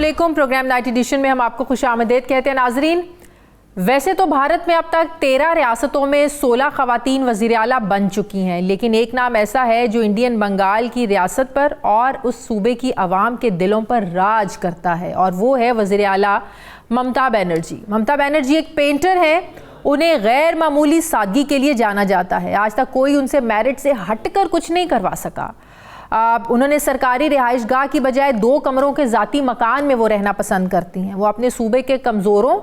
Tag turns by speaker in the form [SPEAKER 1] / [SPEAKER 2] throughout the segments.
[SPEAKER 1] अस्सलामुअलैकुम। Programme night addition में हम आपको खुशामदीद कहते हैं। नाजरीन, वैसे तो भारत में अब तक 13 रियासतों में 16 ख़वातीन वज़ीर आला बन चुकी हैं, लेकिन एक नाम ऐसा है जो इंडियन बंगाल की रियासत पर और उस सूबे की आवाम के दिलों पर राज करता है, और वो है वज़ीर आला ममता बनर्जी। ममता बनर्जी एक पेंटर हैं। उन्हें गैर मामूली सादगी के लिए जाना जाता है। आज तक कोई उनसे मेरिट से हटकर कुछ नहीं करवा सका। उन्होंने सरकारी रिहाइशगाह की बजाय 2 कमरों के ज़ाती मकान में वो रहना पसंद करती हैं। वो अपने सूबे के कमज़ोरों,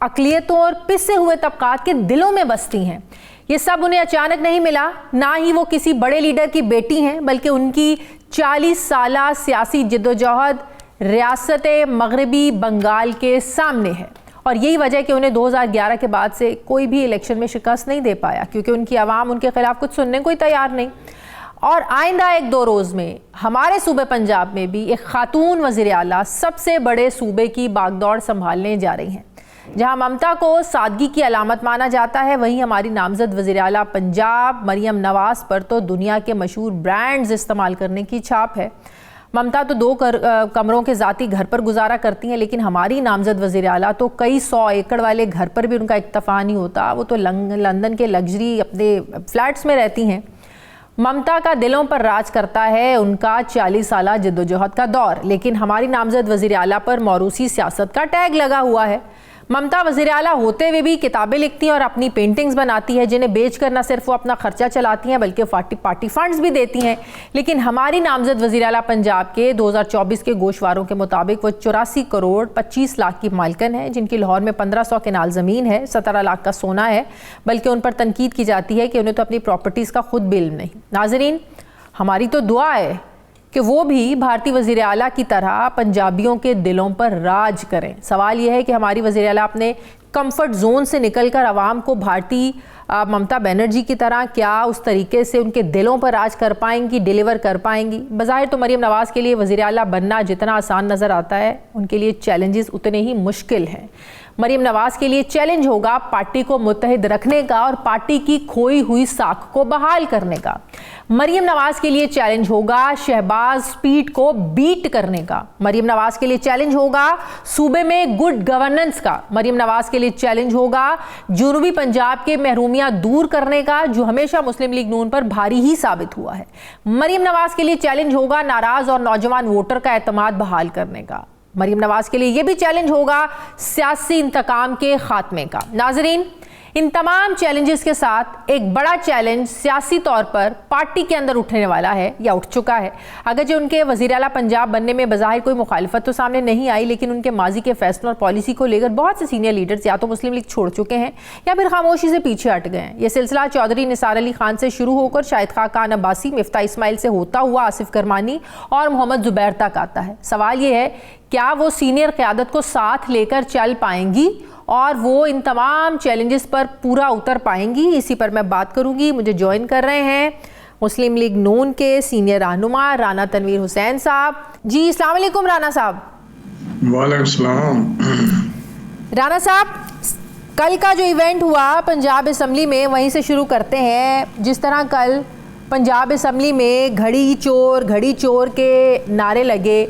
[SPEAKER 1] अक़लियतों और पिसे हुए तबक़ात के दिलों में बसती हैं। ये सब उन्हें अचानक नहीं मिला, ना ही वो किसी बड़े लीडर की बेटी हैं, बल्कि उनकी 40 साला सियासी जद्दोजहद रियासत मगरबी बंगाल के सामने है। और यही वजह कि उन्हें 2011 के बाद से कोई भी इलेक्शन में शिकस्त नहीं दे पाया, क्योंकि उनकी आवाम उनके खिलाफ कुछ सुनने को ही तैयार नहीं। और आइंदा 1-2 रोज़ में हमारे सूबे पंजाब में भी एक खातून वज़ीर आला सबसे बड़े सूबे की बागडोर संभालने जा रही हैं। जहां ममता को सादगी की अलामत माना जाता है, वहीं हमारी नामजद वज़ीर आला पंजाब मरियम नवाज़ पर तो दुनिया के मशहूर ब्रांड्स इस्तेमाल करने की छाप है। ममता तो 2 कमरों के ज़ाती घर पर गुजारा करती हैं, लेकिन हमारी नामजद वज़ीर आला तो कई 100 एकड़ वाले घर पर भी उनका इक्तफ़ा नहीं होता। वो तो लंदन के लग्जरी अपने फ्लैट्स में रहती हैं। ममता का दिलों पर राज करता है उनका 40 साला जद्दोजहद का दौर, लेकिन हमारी नामजद वज़ीर आला पर मौरूसी सियासत का टैग लगा हुआ है। ममता वज़ीर आला होते हुए भी किताबें लिखती हैं और अपनी पेंटिंग्स बनाती है, जिन्हें बेचकर न सिर्फ वो अपना खर्चा चलाती हैं बल्कि पार्टी फंड्स भी देती हैं। लेकिन हमारी नामजद वज़ीर आला पंजाब के 2024 के गोशवारों के मुताबिक वो 84 करोड़ 25 लाख की मालकन है, जिनकी लाहौर में 1500 केनाल ज़मीन है, 17 लाख का सोना है। बल्कि उन पर तनकीद की जाती है कि उन्हें तो अपनी प्रॉपर्टीज़ का खुद भी इल्म नहीं। नाज़रीन, हमारी तो दुआ है कि वो भी भारतीय वज़ीर आला की तरह पंजाबियों के दिलों पर राज करें। सवाल यह है कि हमारी वज़ीर आला अपने कंफर्ट जोन से निकलकर आवाम को भारतीय ममता बनर्जी की तरह क्या उस तरीके से उनके दिलों पर राज कर पाएंगी, डिलीवर कर पाएंगी? बज़ाहिर तो मरियम नवाज़ के लिए वज़ीर आला बनना जितना आसान नज़र आता है, उनके लिए चैलेंजेस उतने ही मुश्किल हैं। मरियम नवाज़ के लिए चैलेंज होगा पार्टी को मुत्तहिद रखने का और पार्टी की खोई हुई साख को बहाल करने का। मरियम नवाज़ के लिए चैलेंज होगा शहबाज स्पीड को बीट करने का। मरियम नवाज़ के लिए चैलेंज होगा सूबे में गुड गवर्नेंस का। मरियम नवाज़ के लिए चैलेंज होगा जनूबी पंजाब के महरूमियां दूर करने का, जो हमेशा मुस्लिम लीग नून पर भारी ही साबित हुआ है। मरियम नवाज़ के लिए चैलेंज होगा नाराज और नौजवान वोटर का एतमाद बहाल करने का। मरियम नवाज़ के लिए यह भी चैलेंज होगा सियासी इंतकाम के खात्मे का। नाजरीन, इन तमाम चैलेंजेस के साथ एक बड़ा चैलेंज सियासी तौर पर पार्टी के अंदर उठने वाला है या उठ चुका है। अगर जो उनके वज़ीर आला पंजाब बनने में बज़ाहिर कोई मुखालिफत तो सामने नहीं आई, लेकिन उनके माजी के फैसलों और पॉलिसी को लेकर बहुत से सीनियर लीडर्स या तो मुस्लिम लीग छोड़ चुके हैं या फिर खामोशी से पीछे हट गए हैं। यह सिलसिला चौधरी निसार अली खान से शुरू होकर शाहिद खान अब्बासी, मिफ्ता इस्माइल से होता हुआ आसिफ करमानी और मोहम्मद जुबैर तक आता है। सवाल यह है, क्या वो सीनियर क़यादत को साथ लेकर चल पाएंगी और वो इन तमाम चैलेंजेस पर पूरा उतर पाएंगी? इसी पर मैं बात करूंगी। मुझे ज्वाइन कर रहे हैं मुस्लिम लीग नून के सीनियर रहनुमा राना तनवीर हुसैन साहब। जी अस्सलाम वालेकुम राना साहब।
[SPEAKER 2] वालेकुम सलाम।
[SPEAKER 1] राना साहब, कल का जो इवेंट हुआ पंजाब असम्बली में, वहीं से शुरू करते हैं। जिस तरह कल पंजाब असम्बली में घड़ी चोर के नारे लगे,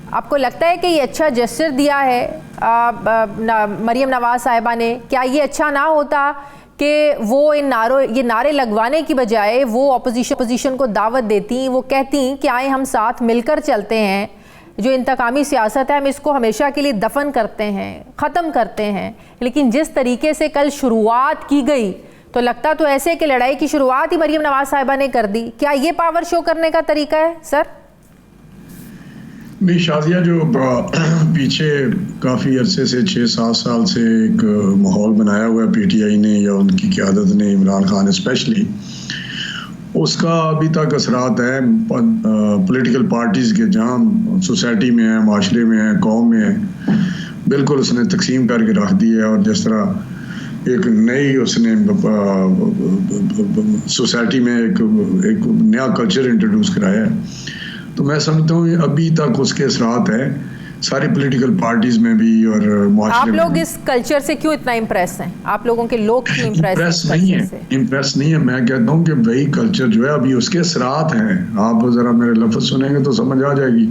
[SPEAKER 1] आपको लगता है कि ये अच्छा जेस्चर दिया है मरियम नवाज़ साहिबा ने? क्या ये अच्छा ना होता कि वो ये नारे लगवाने की बजाय वो अपोजिशन को दावत देती, वो कहती कि आए हम साथ मिलकर चलते हैं, जो इंतकामी सियासत है हम इसको हमेशा के लिए दफन करते हैं, ख़त्म करते हैं। लेकिन जिस तरीके से कल शुरुआत की गई तो लगता तो ऐसे कि लड़ाई की शुरुआत ही मरियम नवाज़ साहिबा ने कर दी। क्या ये पावर शो करने का तरीका है सर?
[SPEAKER 2] नहीं, शादिया जो पीछे काफ़ी अरसे से 6-7 साल से एक माहौल बनाया हुआ है पीटीआई ने या उनकी क़यादत ने, इमरान खान स्पेशली, उसका अभी तक असरात है पॉलिटिकल पार्टीज़ के, जहाँ सोसाइटी में है, माशरे में है, कौम में है। बिल्कुल उसने तकसीम करके रख दी है। और जिस तरह एक नई उसने सोसाइटी में एक नया कल्चर इंट्रोड्यूस कराया है, तो मैं समझता हूँ अभी तक उसके असरात है सारी पॉलिटिकल पार्टीज में भी और
[SPEAKER 1] आप
[SPEAKER 2] माशरे में
[SPEAKER 1] लोग
[SPEAKER 2] भी।
[SPEAKER 1] इस कल्चर से क्यों इतना इम्प्रेस हैं? आप लोगों के लोग क्यों
[SPEAKER 2] इम्प्रेस नहीं है, इम्प्रेस नहीं है। मैं कहता हूँ कि वही कल्चर जो है अभी उसके असरात हैं। आप जरा मेरे लफ्ज सुनेंगे तो समझ आ जाएगी।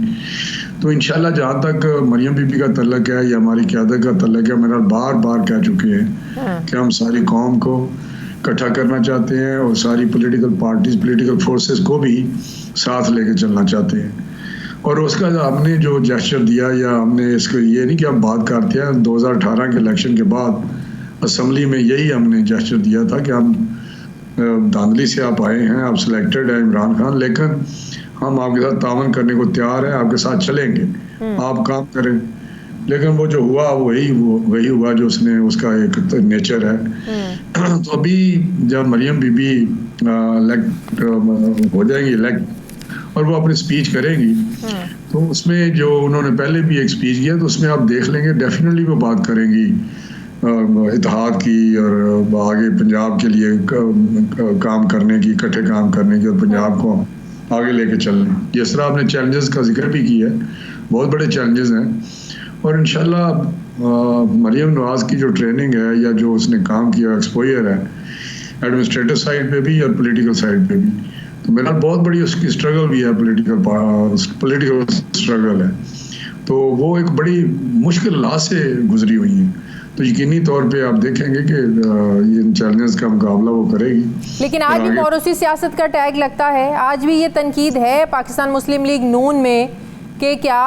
[SPEAKER 2] तो इंशाल्लाह जहाँ तक मरियम बीबी का तल्लक है या हमारी क़यादत का तल्लक है, मेरा बार बार कह चुके हैं कि हम सारी कौम को इकट्ठा करना चाहते हैं और सारी पॉलिटिकल पार्टीज, पॉलिटिकल फोर्सेस को भी साथ लेके चलना चाहते हैं। और उसका हमने जो जेस्चर दिया, या हमने इसको ये नहीं कि हम बात करते हैं, 2018 के इलेक्शन के बाद असम्बली में यही हमने जेस्चर दिया था कि हम धांधली से आप आए हैं, आप सिलेक्टेड हैं इमरान खान, लेकिन हम आपके साथ तावन करने को तैयार हैं, आपके साथ चलेंगे, आप काम करें। लेकिन वो जो हुआ वही हुआ जो उसका एक नेचर है। तो अभी जब मरियम बीबी हो जाएंगी इलेक्ट और वो अपनी स्पीच करेंगी, तो उसमें जो उन्होंने पहले भी एक स्पीच किया, तो उसमें आप देख लेंगे डेफिनेटली वो बात करेंगी इत्तेहाद की और आगे पंजाब के लिए काम करने की, इकट्ठे काम करने की और पंजाब को आगे लेके चलने। जिस तरह आपने चैलेंजेस का जिक्र भी किया है, बहुत बड़े चैलेंजेस हैं और इंशाल्लाह मरियम नवाज की जो ट्रेनिंग है या जो उसने काम किया, एक्सपोजर है एडमिनिस्ट्रेटिव साइड पे भी और पॉलिटिकल साइड पे भी, तो मेरा बहुत बड़ी उसकी स्ट्रगल भी है, पॉलिटिकल स्ट्रगल है। तो वो एक बड़ी मुश्किल राह से गुजरी हुई है। तो यकीनी तौर पे आप देखेंगे कि इन चैलेंजेस का मुकाबला वो करेगी।
[SPEAKER 1] लेकिन आज भी मौरूसी सियासत का टैग लगता है, आज भी ये तनकीद है पाकिस्तान मुस्लिम लीग नून में कि क्या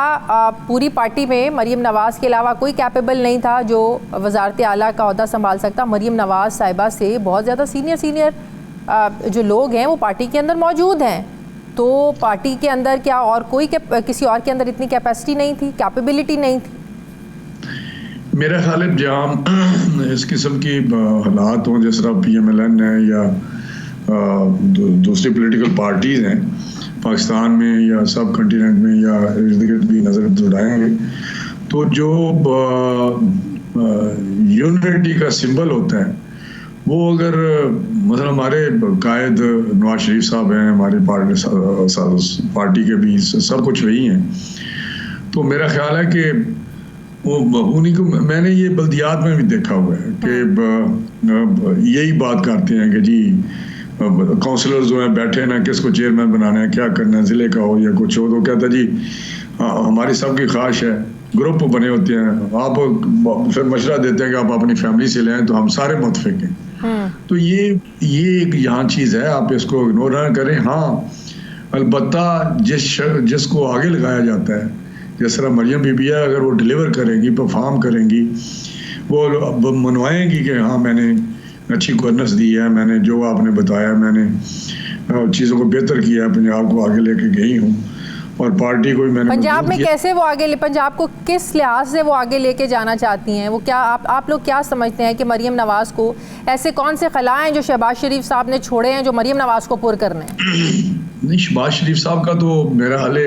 [SPEAKER 1] पूरी पार्टी में मरियम नवाज़ के अलावा कोई कैपेबल नहीं था जो वज़ारत आला का ओहदा संभाल सकता। मरियम नवाज़ साहिबा से बहुत ज़्यादा सीनियर जो लोग हैं वो पार्टी के अंदर मौजूद हैं, तो पार्टी के अंदर क्या और कोई किसी और के अंदर इतनी कैपेसिटी नहीं थी, कैपेबिलिटी नहीं थी?
[SPEAKER 2] मेरा ख्याल है जहाँ इस किस्म की हालात हों, जिस तरह PMLN है या दूसरी पॉलिटिकल पार्टीज हैं पाकिस्तान में या सब कॉन्टिनेंट में या इर्द गिर्द भी नज़र दौड़ाएंगे, तो जो यूनिटी का सिंबल होता है वो अगर मतलब हमारे कायद नवाज शरीफ साहब हैं, हमारे पार्टी के भी सब कुछ वही हैं, तो मेरा ख्याल है कि वो उन्हीं को मैंने ये बल्दियात में भी देखा हुआ है कि यही बात करते हैं कि जी काउंसलर जो हैं बैठे ना, किसको चेयरमैन बनाना है, क्या करना है, ज़िले का हो या कुछ हो, तो कहता जी हमारी सबकी ख्वाहिश है, ग्रुप बने होते हैं, आप फिर मशवरा देते हैं कि आप अपनी फैमिली से लें, तो हम सारे मुतफिक हैं। तो ये एक यहाँ चीज़ है, आप इसको इग्नोर ना करें। हाँ, अलबत्ता जिसको आगे लगाया जाता है, जिस तरह मरियम बीबी है, अगर वो डिलीवर करेंगी, परफॉर्म करेंगी, वो मनवाएंगी कि हाँ मैंने अच्छी गवर्नेंस दी है, मैंने जो आपने बताया, मैंने चीज़ों को बेहतर किया है, पंजाब को आगे लेके गई हूँ और पार्टी को भी मैंने
[SPEAKER 1] पंजाब में कैसे वो आगे पंजाब को किस लिहाज से वो आगे लेके जाना चाहती हैं? वो क्या आप लोग क्या समझते हैं कि मरियम नवाज़ को ऐसे कौन से खलाएं जो शहबाज शरीफ साहब ने छोड़े हैं जो मरियम नवाज़ को पुर करने हैं?
[SPEAKER 2] नहीं, शहबाज शरीफ साहब का तो मेरा हाल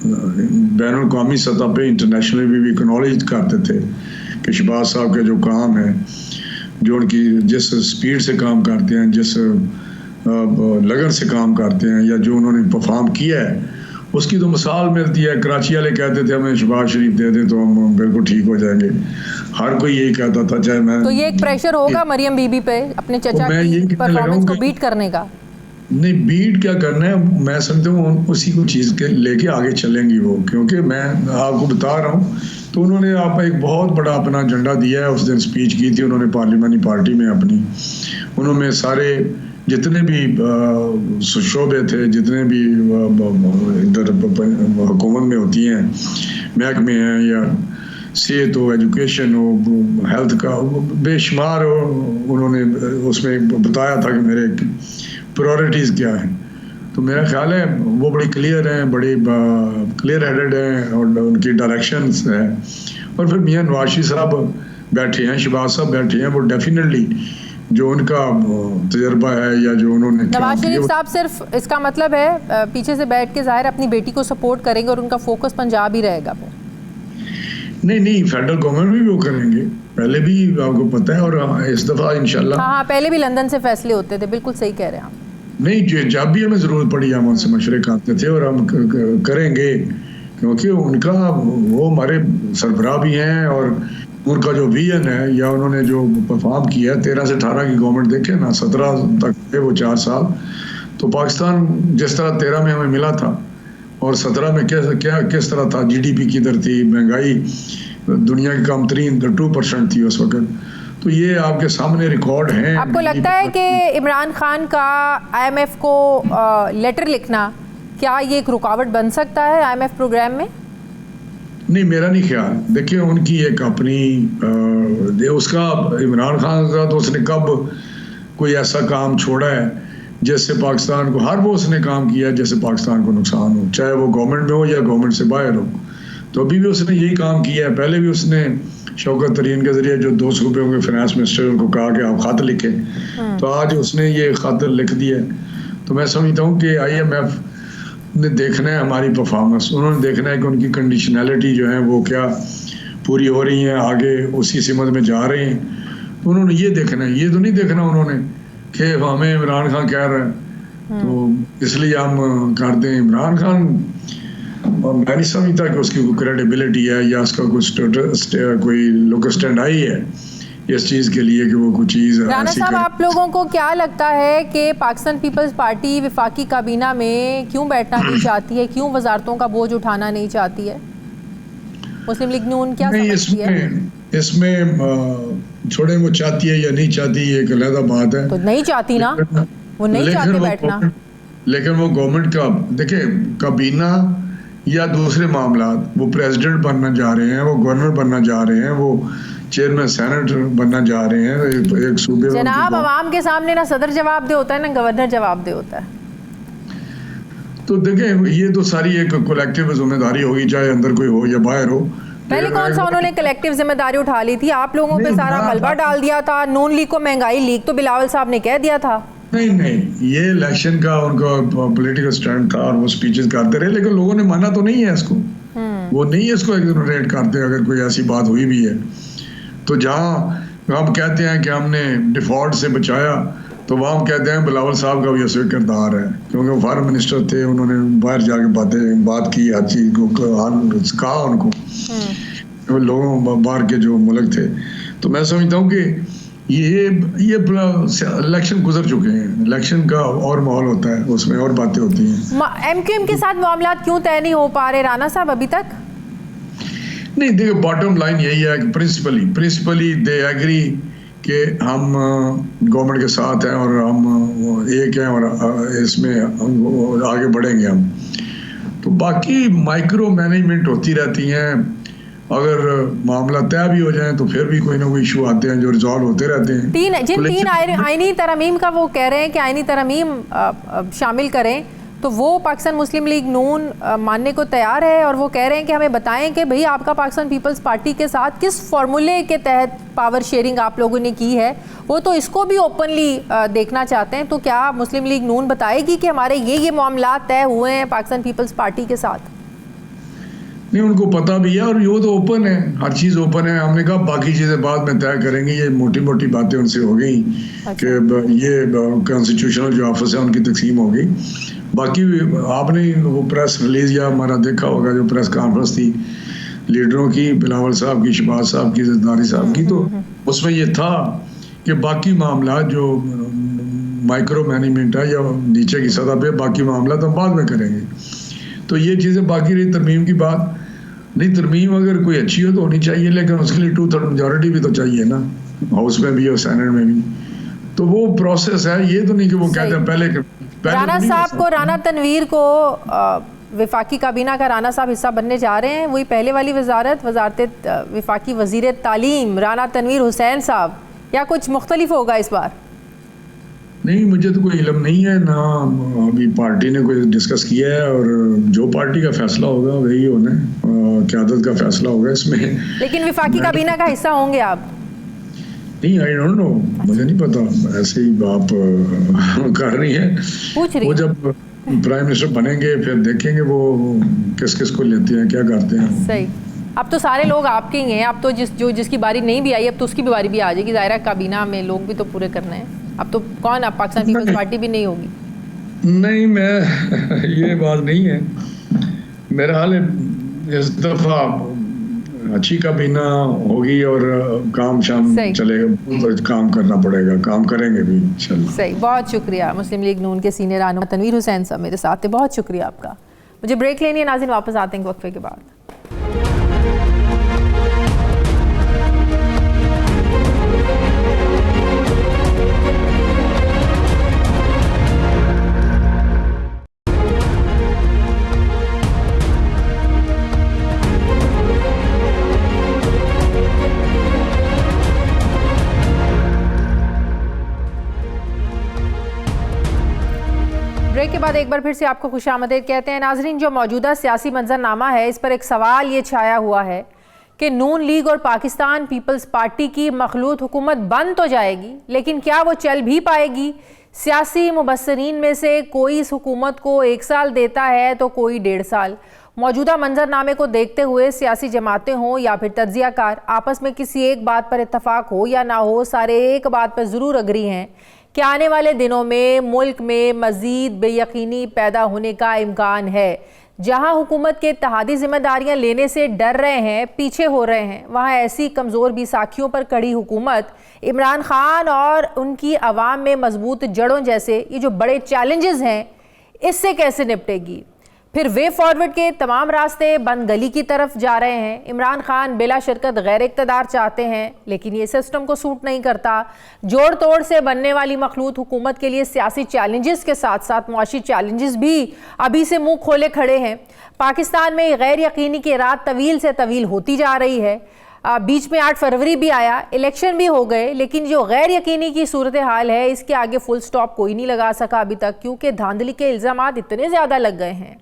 [SPEAKER 2] बैनुल अक़वामी सतह पे इंटरनेशनल भी एक्नॉलेज करते थे कि शहबाज साहब के जो काम है, जो उनकी जिस स्पीड से काम करते हैं, जिस लगन से काम करते हैं, या जो उन्होंने परफॉर्म किया है, उसकी तो मिसाल मिलती है। कराची वाले कहते थे हमें शहबाज शरीफ दे दें तो हम बिल्कुल ठीक हो जाएंगे, हर कोई यही कहता था, चाहे मैं।
[SPEAKER 1] तो ये एक प्रेशर होगा मरियम बीबी पे अपने चचा की परफॉर्मेंस को बीट करने का?
[SPEAKER 2] नहीं, बीट क्या करना है, मैं समझता हूँ उसी को चीज़ के लेके आगे चलेंगी वो, क्योंकि मैं आपको बता रहा हूँ, तो उन्होंने आप एक बहुत बड़ा अपना एजेंडा दिया है। उस दिन स्पीच की थी उन्होंने पार्लियामानी पार्टी में अपनी, उन्होंने सारे जितने भी शोबे थे, जितने भी इधर हुकूमत में होती हैं महकमे हैं, या सेहत हो, एजुकेशन हो, हेल्थ का बेशुमार हो, उन्होंने उसमें बताया था कि मेरे प्रायोरिटीज़ क्या हैं। तो मेरा ख्याल है वो बड़ी क्लियर हैं, बड़ी क्लियर हेडेड हैं और उनकी डायरेक्शंस हैं। और फिर मियां नवाज शरीफ साहब बैठे हैं, शहबाज साहब बैठे हैं, वो डेफिनेटली जो उनका तजर्बा है या जो उन्होंने
[SPEAKER 1] नवाज शरीफ साहब सिर्फ इसका मतलब है पीछे से बैठ के ज़ाहिर अपनी बेटी को सपोर्ट करेंगे और उनका फोकस पंजाब ही रहेगा फिर?
[SPEAKER 2] नहीं, फेडरल गवर्नमेंट भी वो करेंगे, पहले भी आपको पता है, और इस दफ़ा इंशाल्लाह।
[SPEAKER 1] हाँ, पहले भी लंदन से फैसले होते थे, बिल्कुल सही कह रहे हैं आप।
[SPEAKER 2] नहीं, जब भी हमें ज़रूरत पड़ी हम उनसे मशवरे करते थे और हम करेंगे, क्योंकि उनका वो हमारे सरबराह भी हैं और उनका जो विजन है या उन्होंने जो परफॉर्म किया है 13 से 18 की गवर्नमेंट देखे ना, 17 तक थे वो 4 साल, तो पाकिस्तान जिस तरह 13 में हमें मिला था और 17 में किस तरह था, जीडीपी किधर थी, महंगाई दुनिया की कम तरीन 2% थी उस वक्त। तो ये आपके सामने रिकॉर्ड हैं।
[SPEAKER 1] आपको लगता है कि इमरान खान का IMF को लेटर लिखना, क्या ये एक रुकावट बन सकता है IMF प्रोग्राम में?
[SPEAKER 2] नहीं, मेरा नहीं ख्याल। देखिए उनकी एक अपनी उसका इमरान खान का तो उसने कब कोई ऐसा काम छोड़ा है जिससे पाकिस्तान को, हर वो उसने काम किया जैसे पाकिस्तान को नुकसान हो, चाहे वो गवर्नमेंट में हो या गवर्नमेंट से बाहर हो। तो अभी भी उसने यही काम किया है। पहले भी उसने शौकत तरीन के जरिए जो 200 रुपये होंगे फाइनेंस मिनिस्टर उनको कहा कि आप खत लिखें, तो आज उसने ये खत लिख दिया। तो मैं समझता हूँ कि IMF ने देखना है हमारी परफॉर्मेंस, उन्होंने देखना है कि उनकी कंडीशनैलिटी जो है वो क्या पूरी हो रही है, आगे उसी सिमत में जा रहे हैं। तो उन्होंने ये देखना है, ये तो नहीं देखना उन्होंने कि हमें इमरान खान कह रहा है तो इसलिए हम करते हैं। इमरान खान मैं नहीं समझता कि उसकी कोई क्रेडिबिलिटी है या उसका कोई लोकल स्टैंड आई है इस चीज़ के लिए कि वो कुछ चीज़।
[SPEAKER 1] राणा साहब, आप लोगों को क्या लगता है कि पाकिस्तान पीपल्स पार्टी वफाकी काबीना में क्यों बैठना नहीं चाहती है, क्यों वजारतों का बोझ उठाना नहीं चाहती है? मुस्लिम लीग नून क्या समझती है?
[SPEAKER 2] इसमें छोड़े वो चाहती है या नहीं चाहती ये एक अलग बात है।
[SPEAKER 1] तो नहीं चाहती ना, वो नहीं चाहते बैठना।
[SPEAKER 2] लेकिन वो गवर्नमेंट का देखिए काबीना या दूसरे मामला, वो प्रेसिडेंट बनना जा रहे हैं, वो गवर्नर बनना जा रहे हैं, वो चेयरमैन सेनेट बनना जा रहे हैं एक सूबे में।
[SPEAKER 1] जनाब, अवाम के सामने ना सदर जवाब दे होता है ना गवर्नर जवाब दे होता है।
[SPEAKER 2] तो देखें ये तो सारी एक कलेक्टिव जिम्मेदारी होगी, चाहे अंदर कोई हो या बाहर हो।
[SPEAKER 1] पहले कौन सा उन्होंने कलेक्टिव जिम्मेदारी उठा ली थी? आप लोगों पे सारा मलबा डाल दिया था। नून लीग को महंगाई लीग तो बिलावल साहब ने कह दिया था।
[SPEAKER 2] नहीं, ये इलेक्शन का उनका पॉलिटिकल स्टैंड था और वो स्पीचेस करते रहे, लेकिन लोगों ने माना तो नहीं है इसको। वो नहीं है इसको इग्नोरेट करते। अगर कोई ऐसी बात हुई भी है तो जहाँ हम कहते हैं कि हमने डिफॉल्ट से बचाया, तो वहाँ हम कहते हैं बिलावल साहब का भी उसमें किरदार है, क्योंकि वो फॉरेन मिनिस्टर थे, उन्होंने बाहर जाके बात की, हर चीज़ को कहा उनको लोगों बाहर के जो मुल्क थे। तो मैं समझता हूँ कि ये इलेक्शन गुजर चुके हैं, इलेक्शन का और माहौल होता है, उसमें और बातें होती हैं।
[SPEAKER 1] MQM के साथ मामला क्यों तय नहीं हो पा रहे राणा साहब अभी तक?
[SPEAKER 2] नहीं, देखिए बॉटम लाइन यही है कि प्रिंसिपली दे एग्री कि हम गवर्नमेंट के साथ हैं और हम एक हैं और इसमें आगे बढ़ेंगे हम। तो बाकी माइक्रो मैनेजमेंट होती रहती हैं। अगर मामला तय भी हो जाए तो फिर भी कोई ना कोई इशू आते हैं जो रिजॉल्व होते रहते हैं।
[SPEAKER 1] तीन आईनी तरमीम का वो कह रहे हैं कि आईनी तरमीम शामिल करें, तो वो पाकिस्तान मुस्लिम लीग नून मानने को तैयार है और वो कह रहे हैं कि हमें बताएं कि भाई आपका पाकिस्तान पीपल्स पार्टी के साथ किस फॉर्मूले के तहत पावर शेयरिंग आप लोगों ने की है, वो तो इसको भी ओपनली देखना चाहते हैं। तो क्या मुस्लिम लीग नून बताएगी कि हमारे ये मामला तय हुए हैं पाकिस्तान पीपल्स पार्टी के साथ?
[SPEAKER 2] नहीं, उनको पता भी है और ये तो ओपन है, हर चीज़ ओपन है। हमने कहा बाकी चीज़ें बाद में तय करेंगे। ये मोटी मोटी बातें उनसे हो गई कि ये कॉन्स्टिट्यूशनल जो ऑफिस है उनकी तकसीम हो गई। बाकी आपने वो प्रेस रिलीज या हमारा देखा होगा जो प्रेस कॉन्फ्रेंस थी लीडरों की, बिलावल साहब की, शहबाज साहब की, जरदारी साहब की, तो उसमें ये था कि बाकी मामला जो माइक्रो मैनेजमेंट है या नीचे की सतह पे बाकी मामला तो हम बाद में करेंगे। तो ये चीज़ें बाकी रही। तरमीम की बात नहीं, तरमीम अगर कोई अच्छी हो तो होनी चाहिए, लेकिन उसके लिए 2/3 मेजॉरिटी भी तो चाहिए ना, हाउस में भी और सेनेट में भी। तो वो प्रोसेस है, ये तो नहीं कि वो कहते हैं पहले
[SPEAKER 1] राणा साहब को, राणा तनवीर को वफाकी काबीना का राणा साहब हिस्सा बनने जा रहे हैं। वही पहले वाली वजारत वफाकी वजीर तालीम राणा तनवीर हुसैन साहब, या कुछ मुख्तलिफ होगा इस बार?
[SPEAKER 2] नहीं, मुझे तो कोई इल्म नहीं है ना, अभी पार्टी ने कोई डिस्कस किया है और जो पार्टी का फैसला होगा वही होना है, क़यादत का फैसला होगा इसमें। लेकिन
[SPEAKER 1] वफाकी काबीना का हिस्सा होंगे आप?
[SPEAKER 2] नहीं, आई डोंट नो, मुझे नहीं पता, ऐसे ही आप कर रही है, पूछ रही। वो जब प्राइम मिनिस्टर बनेंगे फिर देखेंगे वो किस किस को लेते हैं, क्या करते हैं।
[SPEAKER 1] सही। अब तो सारे लोग आपके ही हैं, अब तो जिसकी बारी नहीं भी आई अब तो उसकी भी बारी भी आ जाएगी। ज़ाहिर है काबीना में लोग भी तो पूरे करने हैं। अब तो कौन, अब पाकिस्तान पीपल्स पार्टी भी नहीं होगी।
[SPEAKER 2] नहीं, मैं ये बात नहीं है, मेरा हाल है इस दफा अच्छी काबीना होगी और काम शाम
[SPEAKER 1] सही।
[SPEAKER 2] चलेगा, काम करना पड़ेगा, काम करेंगे भी इंशाल्लाह।
[SPEAKER 1] सही, बहुत शुक्रिया। मुस्लिम लीग नून के सीनियर रहनुमा तनवीर हुसैन साहब मेरे साथ थे, बहुत शुक्रिया आपका। मुझे ब्रेक लेनी है नाज़रीन, वापस आते हैं वक्फे के बाद। ब्रेक के बाद एक बार फिर से आपको खुशामदीद कहते हैं नाजरीन। जो मौजूदा सियासी मंजरनामा है, इस पर एक सवाल ये छाया हुआ है कि नून लीग और पाकिस्तान पीपल्स पार्टी की मखलूत हुकूमत बन तो जाएगी, लेकिन क्या वो चल भी पाएगी? सियासी मुबस्सरीन में से कोई इस हुकूमत को 1 साल देता है तो कोई 1.5 साल। मौजूदा मंजरनामे को देखते हुए सियासी जमातें हों या फिर तज्जियाकार, आपस में किसी एक बात पर इत्तफाक हो या ना हो, सारे एक बात पर ज़रूर अग्री हैं कि आने वाले दिनों में मुल्क में मज़ीद बेयकीनी पैदा होने का इम्कान है। जहां हुकूमत के इत्तेहादी जिम्मेदारियां लेने से डर रहे हैं, पीछे हो रहे हैं, वहां ऐसी कमज़ोर बैसाखियों पर कड़ी हुकूमत इमरान खान और उनकी अवाम में मजबूत जड़ों जैसे ये जो बड़े चैलेंजेस हैं, इससे कैसे निपटेगी? फिर वे फॉरवर्ड के तमाम रास्ते बंद गली की तरफ जा रहे हैं। इमरान खान बिला शिरकत गैर इक़्तिदार चाहते हैं, लेकिन ये सिस्टम को सूट नहीं करता। जोड़ तोड़ से बनने वाली मखलूत हुकूमत के लिए सियासी चैलेंजेस के साथ साथ मुआशी चैलेंजेस भी अभी से मुंह खोले खड़े हैं। पाकिस्तान में गैर यकीनी की रात तवील से तवील होती जा रही है। बीच में 8 फरवरी भी आया, इलेक्शन भी हो गए, लेकिन जो गैर यकीनी की सूरत हाल है, इसके आगे फुल स्टॉप कोई नहीं लगा सका अभी तक, क्योंकि धांधली के इल्ज़ामात इतने ज़्यादा लग गए हैं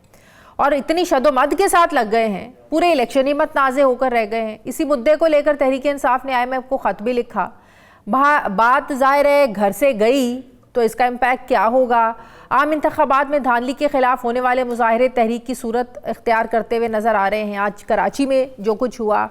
[SPEAKER 1] और इतनी शदोमद के साथ लग गए हैं, पूरे इलेक्शन ही मतनाज़े होकर रह गए हैं। इसी मुद्दे को लेकर तहरीक इंसाफ ने IMF को ख़त भी लिखा। बात ज़ाहिर है घर से गई तो इसका इम्पैक्ट क्या होगा? आम इंतखाबात में धांधली के ख़िलाफ़ होने वाले मुजाहरे तहरीक की सूरत इख्तियार करते हुए नज़र आ रहे हैं। आज कराची में जो कुछ हुआ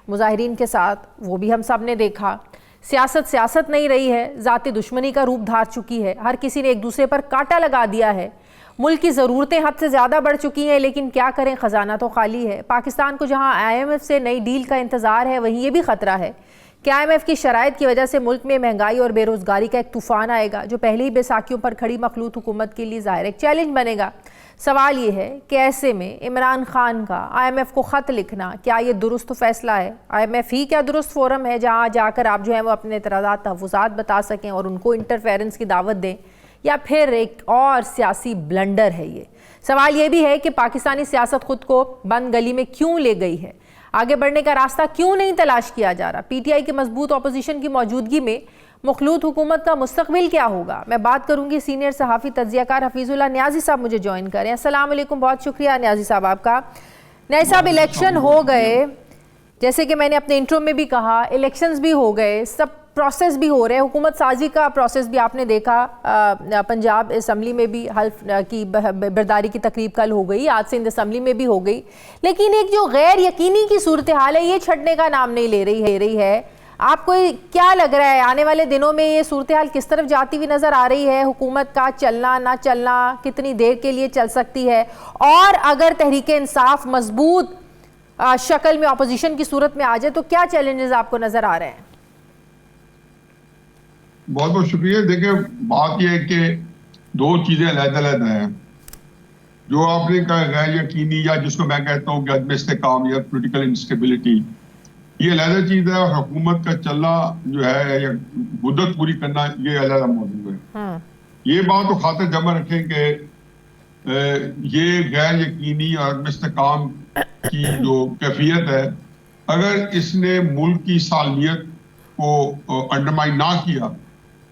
[SPEAKER 1] मुजाहिरीन के साथ, वो भी हम सब ने देखा। सियासत नहीं रही है, ज़ाती दुश्मनी का रूप धार चुकी है। हर किसी ने एक दूसरे पर कांटा लगा दिया है। मुल्क की ज़रूरतें हद से ज़्यादा बढ़ चुकी हैं, लेकिन क्या करें, ख़जाना तो खाली है। पाकिस्तान को जहां IMF से नई डील का इंतज़ार है, वहीं ये भी ख़तरा है कि IMF की शराइत की वजह से मुल्क में महंगाई और बेरोज़गारी का एक तूफ़ान आएगा, जो पहले ही बैसाखियों पर खड़ी मखलूत हुकूमत के लिए ज़ाहिर एक चैलेंज बनेगा। सवाल ये है कि ऐसे में इमरान खान का IMF को ख़त लिखना, क्या ये दुरुस्त फ़ैसला है? IMF ही क्या दुरुस्त फोरम है जहाँ जाकर आप जो है वो अपने एतराज़ात तहफ़्फ़ुज़ात बता सकें और उनको इंटरफेरेंस की दावत दें, या फिर एक और सियासी ब्लंडर है ये? सवाल ये भी है कि पाकिस्तानी सियासत खुद को बंद गली में क्यों ले गई है? आगे बढ़ने का रास्ता क्यों नहीं तलाश किया जा रहा? PTI की मजबूत अपोजिशन की मौजूदगी में मखलूत हुकूमत का मुस्तकबिल क्या होगा? मैं बात करूंगी सीनियर सहाफ़ी तज्जियाकार हफीजुल्लाह न्याज़ी साहब मुझे ज्वाइन करें। अस्सलाम वालेकुम, बहुत शुक्रिया न्याज़ी साहब आपका। न्याज़ी साहब, इलेक्शन हो गए, जैसे कि मैंने अपने इंट्रो में भी कहा, इलेक्शंस भी हो गए, सब प्रोसेस भी हो रहे हैं, हुकूमत साजी का प्रोसेस भी आपने देखा। पंजाब असम्बली में भी हल्फ की बरदारी की तकरीब कल हो गई, आज सिंध असम्बली में भी हो गई, लेकिन एक जो गैर यकीनी की सूरत हाल है, ये छटने का नाम नहीं ले रही है। आपको क्या लग रहा है आने वाले दिनों में ये सूरत हाल किस तरफ जाती हुई नज़र आ रही है? हुकूमत का चलना ना चलना कितनी देर के लिए चल सकती है? और अगर तहरीक इंसाफ मजबूत शक्ल में अपोजिशन की सूरत में आ जाए तो क्या चैलेंजेस आपको नज़र आ रहे हैं?
[SPEAKER 3] बहुत बहुत शुक्रिया। देखिए, बात यह है कि दो चीज़ें अलग-अलग हैं। जो आपने कहा गैर यकीनी, या जिसको मैं कहता हूँ कि अदम इस्तेकाम या पॉलिटिकल इंस्टेबिलिटी, ये अलग चीज़ है, और हुकूमत का चलना जो है या मुद्दत पूरी करना, ये अलग मौजूद है। ये बात तो खातिर जमा रखें कि ये गैर यकीनी और अदम इस्तेकाम की जो कैफियत है, अगर इसने मुल्क की सालियत को अंडरमाइन ना किया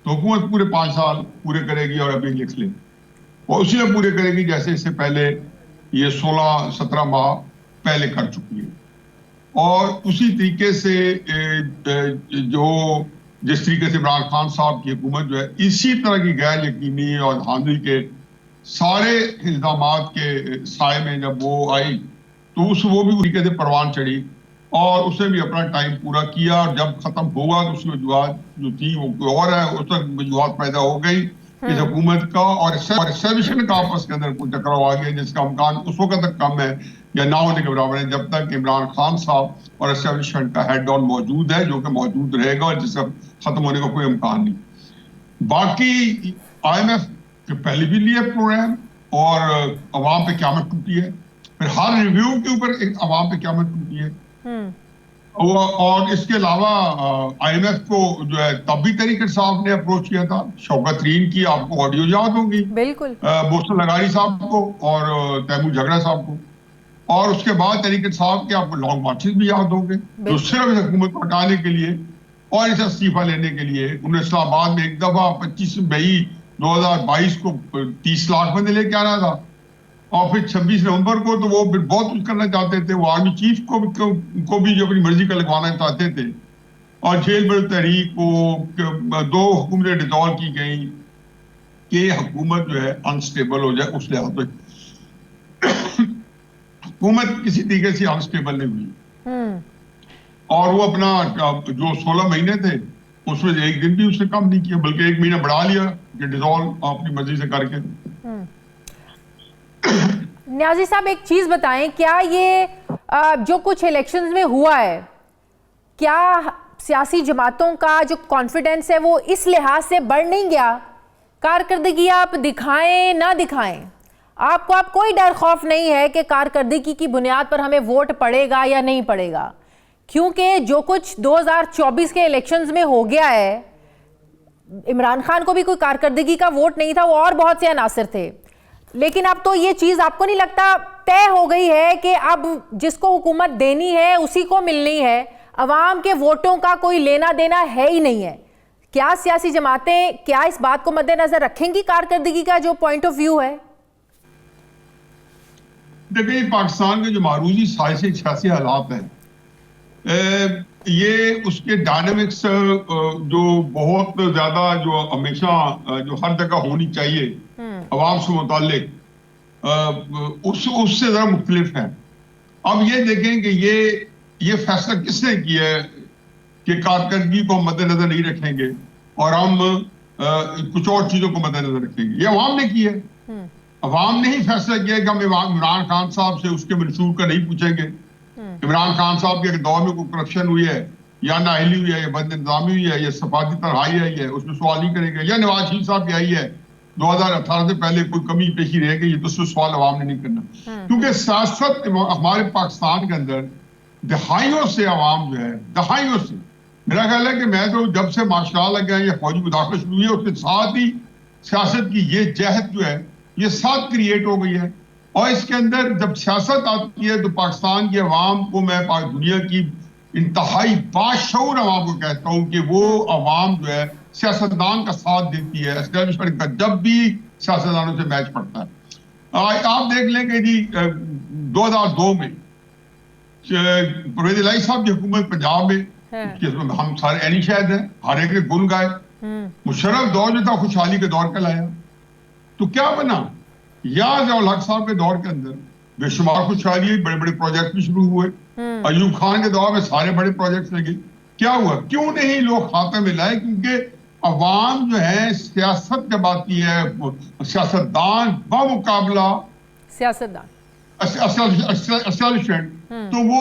[SPEAKER 3] तो हुकूमत पूरे 5 साल पूरे करेगी, और अभी लिख लें, और उसी में पूरे करेगी जैसे इससे पहले ये 16-17 माह पहले कर चुकी है। और उसी तरीके से जिस तरीके से इमरान खान साहब की हुकूमत जो है, इसी तरह की गैर यकीनी और धांधली के सारे इल्जामात के साए में जब वो आई, तो वो भी तरीके से परवान चढ़ी और उसने भी अपना टाइम पूरा किया, और जब खत्म हुआ तो उसकी वजूहत जो थी वो और है, उस तक वजूहत पैदा हो गई इस हुकूमत का और एस्टेब्लिशमेंट का आपस के अंदर कुछ टकराव आ गया, जिसका इम्कान उस वक्त तक कम है या ना होने के बराबर है, जब तक इमरान खान साहब और एस्टेब्लिशमेंट का हेड ऑन मौजूद है, जो कि मौजूद रहेगा और जिसका खत्म होने का कोई इम्कान नहीं। बाकी IMF के पहले भी लिए प्रोग्राम और अवाम पे क़यामत टूटी है, फिर हर रिव्यू के ऊपर एक अवाम पे क़यामत टूटी है। और इसके अलावा IMF को जो है तब भी तरीके साहब ने अप्रोच किया था, शौकत तरीन की आपको ऑडियो याद होगी,
[SPEAKER 1] बिल्कुल,
[SPEAKER 3] बोसल लगारी साहब को और तैमूर झगड़ा साहब को, और उसके बाद तरीके साहब के आपको लॉन्ग मार्चेस भी याद होंगे, जो सिर्फ हुकूमत को हटाने के लिए और इसे इस्तीफा लेने के लिए उन्हें इस्लामाबाद में एक दफा 25 मई 2022 को 30 लाख बंदे लेके आना था, और फिर 26 नवंबर को तो वो फिर बहुत कुछ करना चाहते थे, वो आर्मी चीफ को भी जो अपनी मर्जी का लगवाना चाहते थे, और जेल में तहरीक को 2 हुकूमतें डिसॉल्व की गई कि हुकूमत जो है अनस्टेबल हो जाए, उस लिहाज से हुकूमत किसी तरीके से अनस्टेबल नहीं हुई, और वो अपना जो 16 महीने थे उसमें एक दिन भी उसने कम नहीं किया, बल्कि 1 महीना बढ़ा लिया कि डिसॉल्व अपनी मर्जी से करके।
[SPEAKER 1] न्याजी साहब एक चीज बताएं, क्या ये जो कुछ इलेक्शंस में हुआ है, क्या सियासी जमातों का जो कॉन्फिडेंस है वो इस लिहाज से बढ़ नहीं गया? कारकर्दगी आप दिखाएं ना दिखाएं, आपको आप कोई डर खौफ नहीं है कि कारकर्दगी की बुनियाद पर हमें वोट पड़ेगा या नहीं पड़ेगा, क्योंकि जो कुछ 2024 के इलेक्शंस में हो गया है, इमरान खान को भी कोई कारकर्दगी का वोट नहीं था, वो और बहुत से अनासिर थे, लेकिन अब तो ये चीज आपको नहीं लगता तय हो गई है कि अब जिसको हुकूमत देनी है उसी को मिलनी है, अवाम के वोटों का कोई लेना देना है ही नहीं है? क्या सियासी जमातें क्या इस बात को मद्देनजर रखेंगी, कारकर्दगी का जो पॉइंट ऑफ व्यू है?
[SPEAKER 3] देखिए, पाकिस्तान के जो मारूजी सियासी हालात हैं, ये उसके डायनामिक्स जो बहुत ज्यादा जो हमेशा जो हर जगह होनी चाहिए अवाम से मुताल्लिक, उससे जरा मुख्तलिफ है। अब ये देखें कि ये फैसला किसने किया है कि कारकर्दगी को मद्देनजर नहीं रखेंगे और हम कुछ और चीजों को मद्देनजर रखेंगे? ये अवाम ने किया है। अवाम ने ही फैसला किया कि हम इमरान खान साहब से उसके मंशूर का नहीं पूछेंगे, इमरान खान साहब के दौर में कोई करप्शन हुई है या नाअहली हुई है या बदनिज़ामी हुई है या सफारती तन्हाई आई है, उसमें सवाल नहीं करेंगे, या नवाज शरीफ साहब की आई है 2018 से पहले कोई कमी पेशी रह गई, तो उसमें सवाल अवाम ने नहीं करना, क्योंकि सियासत हमारे पाकिस्तान के अंदर दहाइयों से अवाम जो है, दहाइयों से, मेरा ख्याल है कि मैं तो जब से मार्शल लग गया या फौजी मुदाखलत शुरू हुई है, उसके साथ ही सियासत की ये जहत जो है ये साथ क्रिएट हो गई है, और इसके अंदर जब सियासत आती है तो पाकिस्तान की अवाम को मैं दुनिया की इंतहाई बाशऊर अवाम को कहता हूँ कि वो अवाम जो है सियासतदान का साथ देती है, एस्टेब्लिशमेंट का जब भी सियासतदानों से मैच पड़ता है। आप देख लें कि जी 2002 में परवेज इलाही साहब की हुकूमत पंजाब में, जिसमें हम सारे एनी शायद हैं, हर एक ने गुन गाए, मुशर्रफ दौर जो था खुशहाली के दौर का लाया, तो क्या बना? या ज़ियाउल हक साहब के दौर के अंदर बेशुमार खुशहाली, बड़े बड़े प्रोजेक्ट भी शुरू हुए, अयूब खान के दौर में सारे बड़े प्रोजेक्ट लगे, क्या हुआ? क्यों नहीं लोग खाते में लाए? क्योंकि अवाम जो है सियासत जब आती है, सियासतदान बामुकाबला
[SPEAKER 1] सियासतदान
[SPEAKER 3] एस्टेब्लिशमेंट, तो वो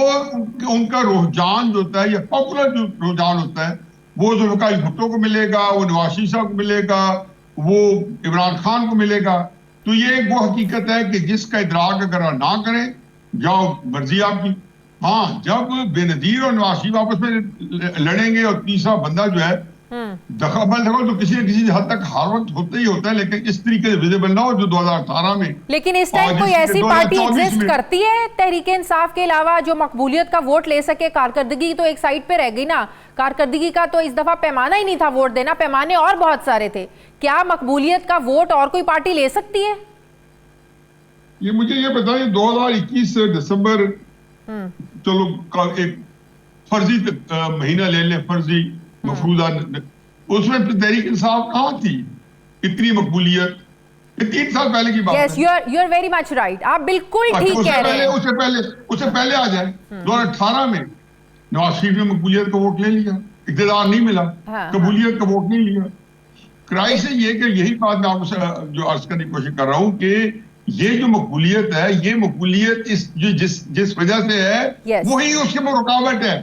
[SPEAKER 3] उनका रुझान जो होता है या पॉपुलर जो रुझान होता है वो जुल्फ़िकार भुट्टो को मिलेगा, वो नवाज शरीफ साहब को मिलेगा, वो इमरान खान को मिलेगा। तो ये वो हकीकत है कि जिसका इदराक अगर ना करें, जाओ मर्जी आपकी। हाँ, जब बेनजीर और नवाज शरीफ आपस में लड़ेंगे और तीसरा बंदा जो है दखल तो किसी न किसी हद तक हर वक्त होता ही होता है, लेकिन इस तरीके से विजिबल ना हो जो 2018 में।
[SPEAKER 1] लेकिन इस टाइम कोई ऐसी पार्टी एग्जिस्ट करती है तहरीके इंसाफ के अलावा जो मकबूलियत का वोट ले सके? कारकर्दगी तो एक साइड पे रह गई ना, कारकर्दगी का तो इस दफा पैमाना ही नहीं था वोट देना, पैमाने और बहुत सारे थे। क्या मकबूलियत का वोट और कोई पार्टी ले सकती है?
[SPEAKER 3] ये मुझे ये बताइए, 2021 दिसंबर, चलो एक फर्जी महीना ले लें, फर्जी मफरूजा, उसमें तहरीक इंसाफ कहाँ थी? इतनी मकबूलियत, 3 साल पहले की बात है।
[SPEAKER 1] Yes, you are very much right. आप बिल्कुल ठीक कह रहे हैं।
[SPEAKER 3] उससे पहले आ जाए 2018 में नवाज शरीफ ने मकबूलियत का वोट ले लिया, इक़्तिदार नहीं मिला, कबूलियत का वोट नहीं लिया। क्राइसिस ये कि यही बात मैं आपको जो अर्ज करने की कोशिश कर रहा हूँ कि ये जो मकबूलियत है, ये मकबूलियत जिस वजह से है,
[SPEAKER 1] Yes.
[SPEAKER 3] वही उसके में रुकावट है।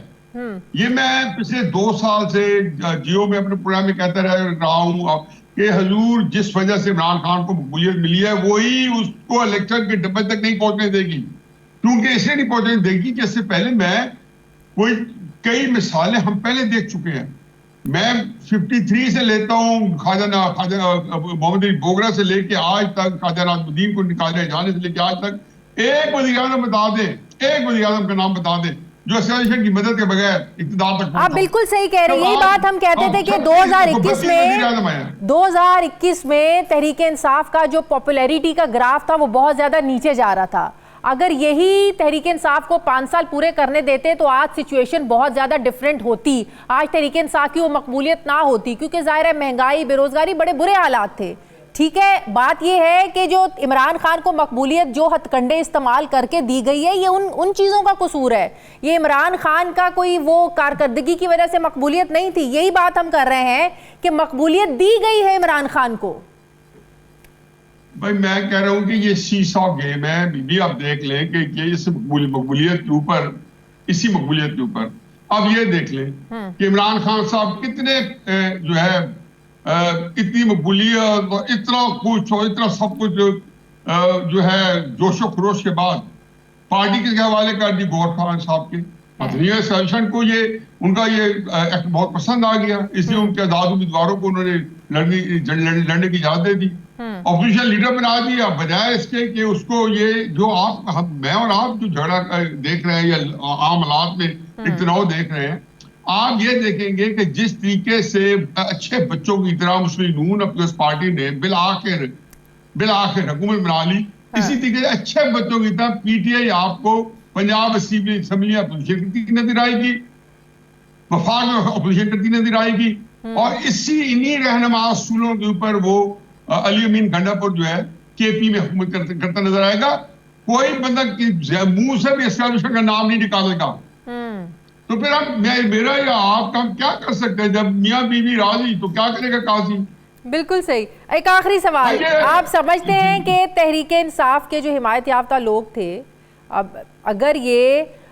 [SPEAKER 3] ये मैं पिछले 2 साल से जियो में अपने प्रोग्राम में कहता रहा हूँ कि हजूर जिस वजह से इमरान खान को मकबूलियत मिली है, वही उसको इलेक्शन के डब्बे तक नहीं पहुंचने देगी। क्योंकि इसलिए नहीं पहुंचने देगी कि इससे पहले मैं कई मिसालें हम पहले देख चुके हैं। मैं 53 से लेता हूँ ख्वाजा मोहम्मद अली बोगरा से लेके आज तक, ख्वाजा नाज़मुद्दीन को निकाले जाने से लेके आज तक, एक वज़ीर आज़म बता दें, एक वज़ीर आज़म का नाम बता दें जो एसोसिएशन की मदद के बगैर इक़्तिदार तक।
[SPEAKER 1] आप बिल्कुल सही कह रहे हैं। यही बात हम कहते थे कि 2021 में तहरीक इंसाफ का जो पॉपुलैरिटी का ग्राफ था वो बहुत ज्यादा नीचे जा रहा था। अगर यही तहरीक इंसाफ को 5 साल पूरे करने देते तो आज सिचुएशन बहुत ज्यादा डिफरेंट होती। आज तहरीक इंसाफ की वो मकबूलियत ना होती, क्योंकि जाहिर है महंगाई, बेरोजगारी, बड़े बुरे हालात थे। ठीक है, बात यह है कि जो इमरान खान को मकबूलियत जो हथकंडे इस्तेमाल करके दी गई है, ये उन चीज़ों का कसूर है। ये इमरान खान का कोई वो कारकर्दगी की वजह से मकबूलियत नहीं थी। यही बात हम कर रहे हैं कि मकबूलियत दी गई है इमरान खान को।
[SPEAKER 3] भाई मैं कह रहा हूं कि ये सीसॉ गेम है। बीबी आप देख लें कि ये इस मकबूलियत के ऊपर, इसी मकबूलियत के ऊपर अब ये देख लें कि इमरान खान साहब कितने जो है इतनी मकबूलियत और इतना कुछ और इतना सब कुछ जो है जोशो खरोश के बाद पार्टी के हवाले कर दी गौहर खान साहब के। मदनिया सेशन को ये उनका ये एक्ट बहुत पसंद आ गया, इसलिए उनके आजाद उम्मीदवारों को उन्होंने लड़ने की इजाजत दे दी, ऑपोजिशन लीडर बना दिया, बजाय इसके कि उसको ये जो मैं और आप जो झगड़ा देख रहे हैं या आम हालात में इख्तिलाफ देख रहे हैं, आप ये देखेंगे कि जिस तरीके से अच्छे बच्चों की तरह मुस्लिम नून अपनी उस पार्टी ने बिल आखिर हुकूमत बना ली, इसी तरीके से अच्छे बच्चों की तरह पीटीआई आपको पंजाब असेंबली अपोजिशन करती नजर आएगी, वफाक में अपोजिशन करती नजर आएगी, और इन्हीं रहनुमा असूलों के ऊपर वो अली अमीन गंडापुर जो है केपी में हुकूमत करता नजर आएगा। कोई बंदा मुंह से भी एस्टेब्लिशमेंट का नाम नहीं निकालेगा। तो फिर हम मेरा या आपका हम क्या कर सकते हैं? जब मियाँ बीवी राजी तो क्या करेगा काजी?
[SPEAKER 1] बिल्कुल सही। एक आखिरी सवाल, आप समझते हैं कि तहरीक इंसाफ के जो हिमायत याफ्ता लोग थे, अब अगर ये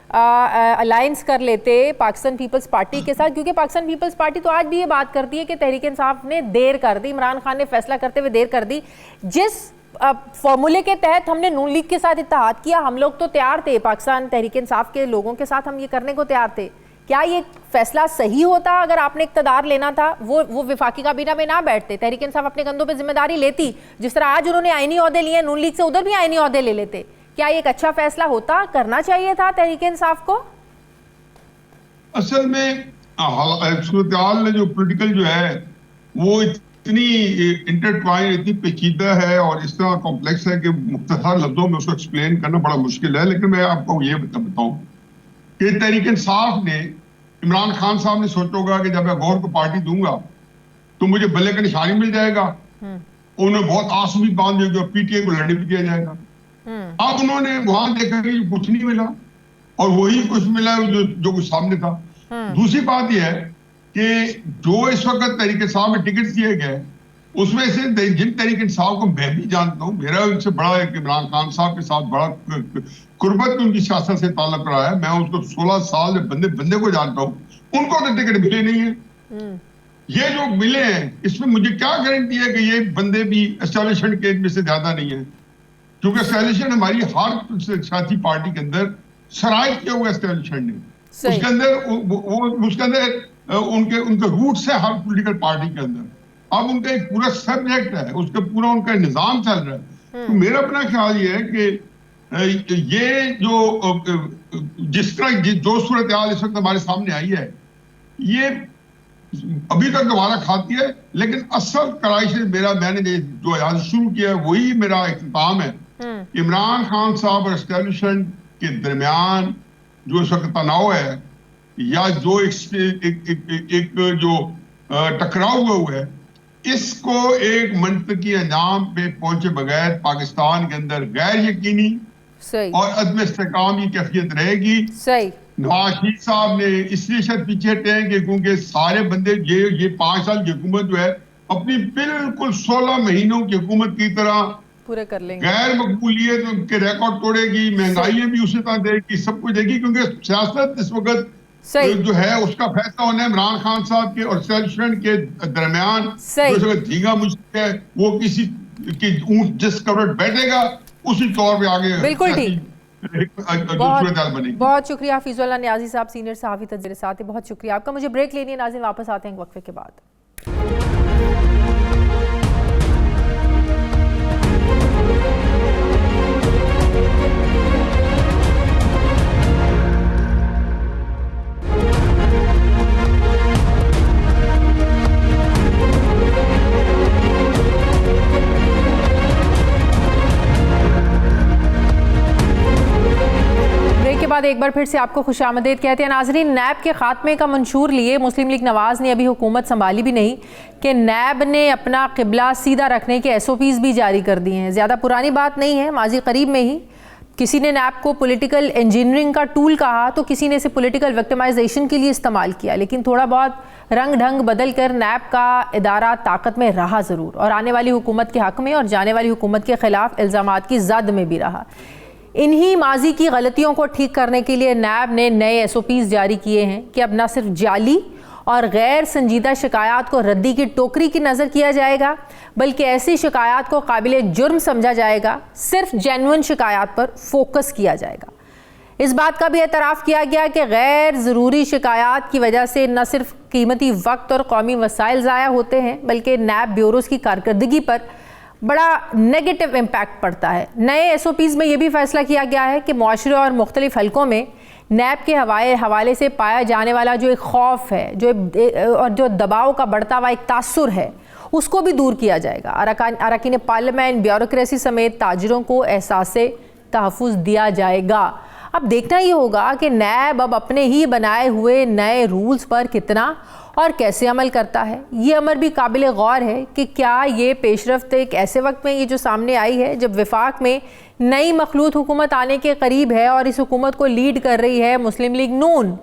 [SPEAKER 1] अलायंस कर लेते पाकिस्तान पीपल्स पार्टी के साथ, क्योंकि पाकिस्तान पीपल्स पार्टी तो आज भी ये बात करती है कि तहरीक इंसाफ ने देर कर दी, इमरान खान ने फैसला करते हुए देर कर दी। जिस फॉर्मूले के तहत हमने नून लीग के साथ इत्तेहाद किया, हम लोग तो तैयार थे, पाकिस्तान तहरीक इंसाफ के लोगों के साथ हम ये करने को तैयार थे। क्या ये फैसला सही होता अगर आपने इक़्तिदार लेना था? वो विफाकी काबीना में ना बैठते, तहरीक इंसाफ अपने कंधों पे जिम्मेदारी लेती, जिस तरह आज उन्होंने आईनी ओहदे लिए, नून लीग से उधर भी आईनी ओहदे ले लेते। क्या ये एक अच्छा फैसला होता? करना चाहिए था तहरीक इंसाफ को?
[SPEAKER 3] असल में सूरत जो पॉलिटिकल जो है वो इतनी इंटरट्वाइन, इतनी पेचीदा है और इस तरह कॉम्प्लेक्स है कि मुख्तसर लफ्जों में उसको एक्सप्लेन करना बड़ा मुश्किल है। लेकिन मैं आपको ये बताऊं कि तहरीक इंसाफ ने, इमरान खान साहब ने सोचा होगा कि जब मैं गौहर को पार्टी दूंगा तो मुझे बल्ले का निशानी मिल जाएगा, उन्हें बहुत आस उम्मीद बांध दी और पीटीआई को लड़ने भी दिया जाएगा। अब उन्होंने वहां देखा कि कुछ नहीं मिला और वही कुछ मिला जो कुछ सामने था। दूसरी बात यह है कि जो इस वक्त तहरीक इंसाफ में टिकट दिए गए, उसमें से जिन तहरीक इंसाफ को मैं भी जानता हूँ, मेरा उनसे बड़ा एक इमरान खान साहब के साथ बड़ा कुर्बत उनकी सियासत से ताल्लुक रहा है। मैं उसको 16 साल से बंदे को जानता हूँ, उनको तो टिकट मिले नहीं है। ये जो मिले हैं इसमें मुझे क्या गारंटी है कि ये बंदे भी एस्टेब्लिशमेंट के में से ज्यादा नहीं है? क्योंकि एस्टेब्लिशमेंट हमारी हर सियासी पार्टी के अंदर शराइत किया हुआ एस्टेब्लिशमेंट ने, उसके अंदर उनके रूट से हर पॉलिटिकल पार्टी के अंदर अब उनका एक पूरा सब्जेक्ट है, उसका पूरा उनका निजाम चल रहा है। तो मेरा अपना ख्याल ये है कि ये जो जिस तरह जो सूरत हाल इस वक्त हमारे सामने आई है, ये अभी तक दोबारा खाती है, लेकिन असल कड़ाई से मैंने जो आज शुरू किया है वही मेरा इख्तिताम है। इमरान खान साहब और एस्टेब्लिशमेंट के दरमियान जो इस वक्त तनाव है या जो एक जो टकराव हुआ है, इसको एक मंतकी अंजाम पे पहुंचे बगैर पाकिस्तान के अंदर गैर यकीनी और अदम इस्तेकाम की कैफियत रहेगी। नवाज शरीफ साहब ने इसलिए शायद पीछे हटे हैं कि क्योंकि सारे बंदे ये 5 साल की हुकूमत जो है अपनी बिल्कुल 16 महीनों की हुकूमत की तरह
[SPEAKER 1] पूरे कर लेंगे।
[SPEAKER 3] गैर मकबूलियत के रिकॉर्ड तोड़ेगी, महंगाई भी उसी तरह देगी, सब कुछ देगी, क्योंकि सियासत इस वक्त जो है उसका फैसला होना है इमरान खान साहब के और एस्टेब्लिशमेंट के दरमियान। जो धींगा मुश्किल है वो किसी की ऊंट जिस कवर बैठेगा उसी तौर पे आगे
[SPEAKER 1] बिल्कुल ठीक।
[SPEAKER 3] बनेगी।
[SPEAKER 1] बहुत शुक्रिया हफीजुल्लाह नियाजी साहब, सीनियर सहाफ़ी तजज़िये साथ है, बहुत शुक्रिया आपका। मुझे ब्रेक लेनी है नाज़रीन, वापस आते हैं वक्फे के बाद। के बाद एक बार फिर से आपको खुशामदीद कहते हैं नाजरीन। नैब के खात्मे का मंशूर लिए मुस्लिम लीग नवाज़ ने अभी हुकूमत संभाली भी नहीं कि नैब ने अपना किबला सीधा रखने के SOPs भी जारी कर दिए हैं। ज़्यादा पुरानी बात नहीं है, माजी करीब में ही किसी ने नैब को पॉलिटिकल इंजीनियरिंग का टूल कहा तो किसी ने इसे पॉलिटिकल विक्टिमाइजेशन के लिए इस्तेमाल किया, लेकिन थोड़ा बहुत रंग ढंग बदल कर नैब का इदारा ताकत में रहा ज़रूर, और आने वाली हुकूमत के हक़ में और जाने वाली हुकूमत के ख़िलाफ़ इल्ज़ामात की ज़द में भी रहा। इन्हीं माजी की गलतियों को ठीक करने के लिए नैब ने नए SOPs जारी किए हैं कि अब न सिर्फ जाली और गैर संजीदा शिकायत को रद्दी की टोकरी की नज़र किया जाएगा, बल्कि ऐसी शिकायत को काबिल जुर्म समझा जाएगा, सिर्फ जेन्युइन शिकायत पर फोकस किया जाएगा। इस बात का भी एतराफ़ किया गया कि गैर ज़रूरी शिकायत की वजह से न सिर्फ कीमती वक्त और कौमी वसाइल ज़ाया होते हैं, बल्कि नैब ब्यूरोज़ की कारकर्दगी पर बड़ा नेगेटिव इम्पैक्ट पड़ता है। नए SOPs में यह भी फैसला किया गया है कि मुआशरे और मुख्तलिफ हलकों में नैब के हवाले से पाया जाने वाला जो एक खौफ है और जो दबाव का बढ़ता हुआ एक तासुर है, उसको भी दूर किया जाएगा। अरकान पार्लियामेंट, ब्यूरोक्रेसी समेत ताजरों को एहसास तहफ़्फ़ुज़ दिया जाएगा। अब देखना ये होगा कि नैब अब अपने ही बनाए हुए नए रूल्स पर कितना और कैसे अमल करता है। ये अमर भी काबिल गौर है कि क्या ये पेशरफ्त एक ऐसे वक्त में ये जो सामने आई है जब वफाक में नई मखलूत हुकूमत आने के करीब है और इस हुकूमत को लीड कर रही है मुस्लिम लीग नून,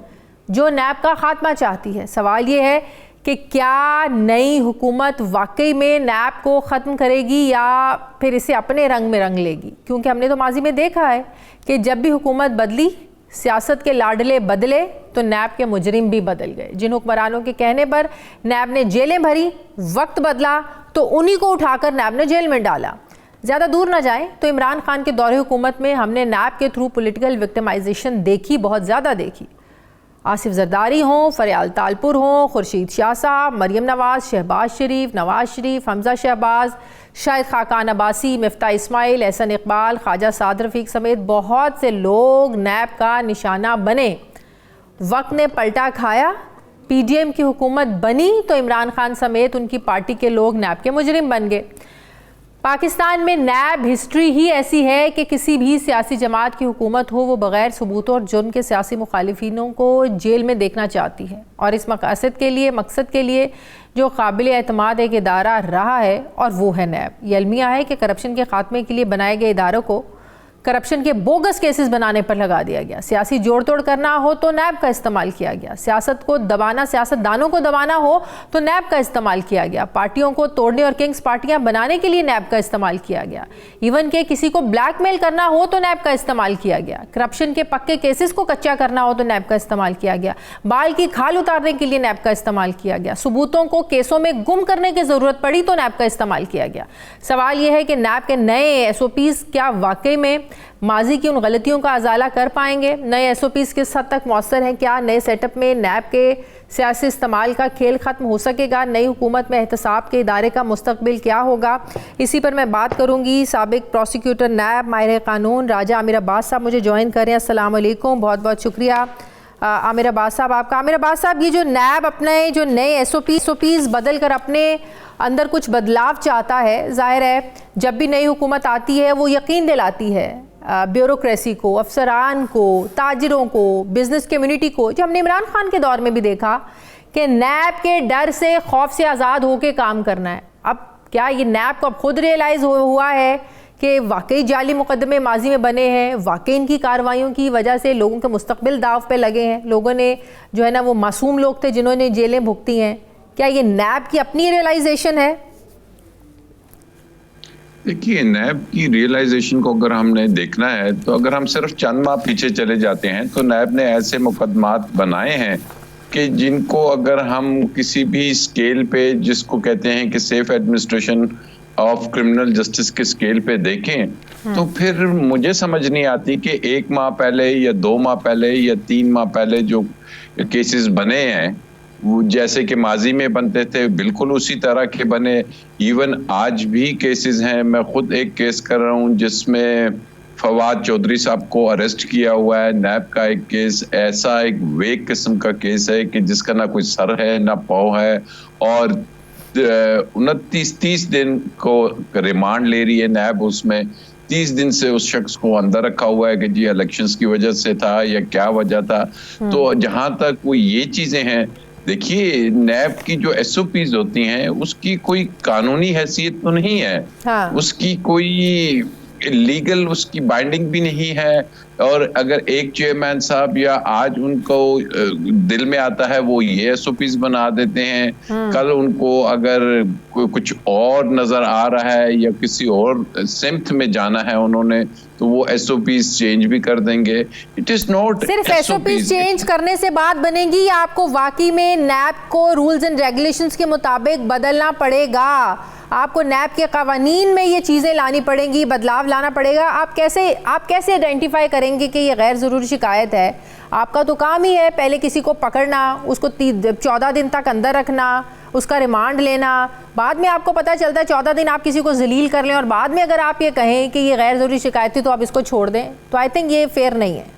[SPEAKER 1] जो नैब का खात्मा चाहती है। सवाल ये है कि क्या नई हुकूमत वाकई में नैब को ख़त्म करेगी या फिर इसे अपने रंग में रंग लेगी, क्योंकि हमने तो माजी में देखा है कि जब भी हुकूमत बदली, सियासत के लाडले बदले तो नैब के मुजरिम भी बदल गए। जिन हुक्मरानों के कहने पर नैब ने जेलें भरी, वक्त बदला तो उन्हीं को उठाकर नैब ने जेल में डाला। ज़्यादा दूर ना जाएं तो इमरान खान के दौरे हुकूमत में हमने नैब के थ्रू पॉलिटिकल विक्टिमाइजेशन देखी, बहुत ज़्यादा देखी। आसिफ जरदारी हों, फरियाल तालपुर हों, खुर्शीद शाह साहब, मरियम नवाज़, शहबाज शरीफ, नवाज शरीफ, हमजा शहबाज, शाहिद खाकान अब्बासी, मिफ्ता इस्माइल, एहसन इकबाल, ख्वाजा साद रफ़ीक समेत बहुत से लोग नैब का निशाना बने। वक्त ने पलटा खाया, PDM की हुकूमत बनी तो इमरान खान समेत उनकी पार्टी के लोग नैब के मुजरिम बन गए। पाकिस्तान में नैब हिस्ट्री ही ऐसी है कि किसी भी सियासी जमात की हुकूमत हो, वो बग़ैर सबूतों और जुर्म के सियासी मुखालिफिनों को जेल में देखना चाहती है, और इस मकसद के लिए जो काबिल एतमाद एक इदारा रहा है और वो है नैब। ये अलमिया है कि करप्शन के खात्मे के लिए बनाए गए इदारों को करप्शन के बोगस केसेस बनाने पर लगा दिया गया। सियासी जोड़ तोड़ करना हो तो नैब का इस्तेमाल किया गया, सियासत को दबाना, सियासतदानों को दबाना हो तो नैब का इस्तेमाल किया गया, पार्टियों को तोड़ने और किंग्स पार्टियां बनाने के लिए नैब का इस्तेमाल किया गया, इवन के किसी को ब्लैकमेल करना हो तो नैब का इस्तेमाल किया गया, करप्शन के पक्के केसेस को कच्चा करना हो तो नैब का इस्तेमाल किया गया, बाल की खाल उतारने के लिए नैब का इस्तेमाल किया गया, सबूतों को केसों में गुम करने की जरूरत पड़ी तो नैब का इस्तेमाल किया गया। सवाल यह है कि नैब के नए SOPs क्या वाकई में माजी की उन गलतियों का अजाला कर पाएंगे? नए SOPs किस हद तक मौसर हैं? क्या नए सेटअप में नैब के सियासी इस्तेमाल का खेल ख़त्म हो सकेगा? नई हुकूमत में एहतसाब के इदारे का मुस्तकबिल क्या होगा? इसी पर मैं बात करूंगी। साबिक प्रोसिक्यूटर नैब माहिर कानून राजा आमिर अब्बास साहब मुझे ज्वाइन कर रहे हैं। अस्सलाम वालेकुम, बहुत बहुत शुक्रिया आमिर अब्बास साहब आपका। आमिर अब्बास साहब, ये जो नैब अपने जो नए SOPs बदल कर अपने अंदर कुछ बदलाव चाहता है, जाहिर है जब भी नई हुकूमत आती है वो यकीन दिलाती है ब्यूरोक्रेसी को, अफसरान को, ताजिरों को, बिजनेस कम्युनिटी को, जो हमने इमरान खान के दौर में भी देखा कि नैब के डर से, खौफ से आज़ाद होकर काम करना है। अब क्या ये नैब को अब खुद रियलाइज़ हुआ है कि वाकई जाली मुकदमे माजी में बने हैं, वाकई इनकी कार्रवाइयों की वजह से लोगों के मुस्तकबिल दाव पे लगे हैं, लोगों ने जो है ना वो मासूम लोग थे जिन्होंने जेलें भुगती हैं, क्या ये नैब की अपनी रियलाइजेशन है?
[SPEAKER 4] देखिए, नैब की रियलाइजेशन को अगर हमने देखना है तो अगर हम सिर्फ चंद माह पीछे चले जाते हैं तो नैब ने ऐसे मुकदमात बनाए हैं कि जिनको अगर हम किसी भी स्केल पे, जिसको कहते हैं कि safe administration of criminal justice के स्केल पे देखें तो फिर मुझे समझ नहीं आती कि 1 माह पहले या 2 माह पहले या 3 माह पहले जो केसेस बने हैं वो जैसे कि माजी में बनते थे बिल्कुल उसी तरह के बने। इवन आज भी केसेस हैं, मैं खुद एक केस कर रहा हूँ जिसमें फवाद चौधरी साहब को अरेस्ट किया हुआ है। नैब का एक केस ऐसा एक वेग किस्म का केस है कि जिसका ना कोई सर है ना पाँव है, और 29-30 दिन को रिमांड ले रही है नैब। उसमें 30 दिन से उस शख्स को अंदर रखा हुआ है कि जी इलेक्शंस की वजह से था या क्या वजह था। तो जहां तक वो ये चीजें हैं, देखिए नैब की जो SOPs होती हैं उसकी कोई कानूनी हैसियत तो नहीं है।
[SPEAKER 1] हाँ।
[SPEAKER 4] उसकी कोई लीगल उसकी बाइंडिंग भी नहीं है, और अगर एक चेयरमैन साहब या आज उनको दिल में आता है वो ये SOPs बना देते हैं, कल उनको अगर कुछ और नजर आ रहा है या किसी और सिम्त में जाना है उन्होंने तो वो SOPs चेंज भी कर देंगे। इट इज नॉट
[SPEAKER 1] सिर्फ SOPs चेंज करने से बात बनेगी या आपको वाकई में नैब को रूल्स एंड रेगुलेशंस के मुताबिक बदलना पड़ेगा? आपको नैब के कवानीन में ये चीज़ें लानी पड़ेंगी, बदलाव लाना पड़ेगा। आप कैसे आइडेंटिफाई करेंगे कि ये गैर ज़रूरी शिकायत है? आपका तो काम ही है पहले किसी को पकड़ना, उसको 14 दिन तक अंदर रखना, उसका रिमांड लेना, बाद में आपको पता चलता है 14 दिन आप किसी को जलील कर लें और बाद में अगर आप ये कहें कि ये गैर ज़रूरी शिकायत थी तो आप इसको छोड़ दें, तो आई थिंक ये फेयर नहीं है।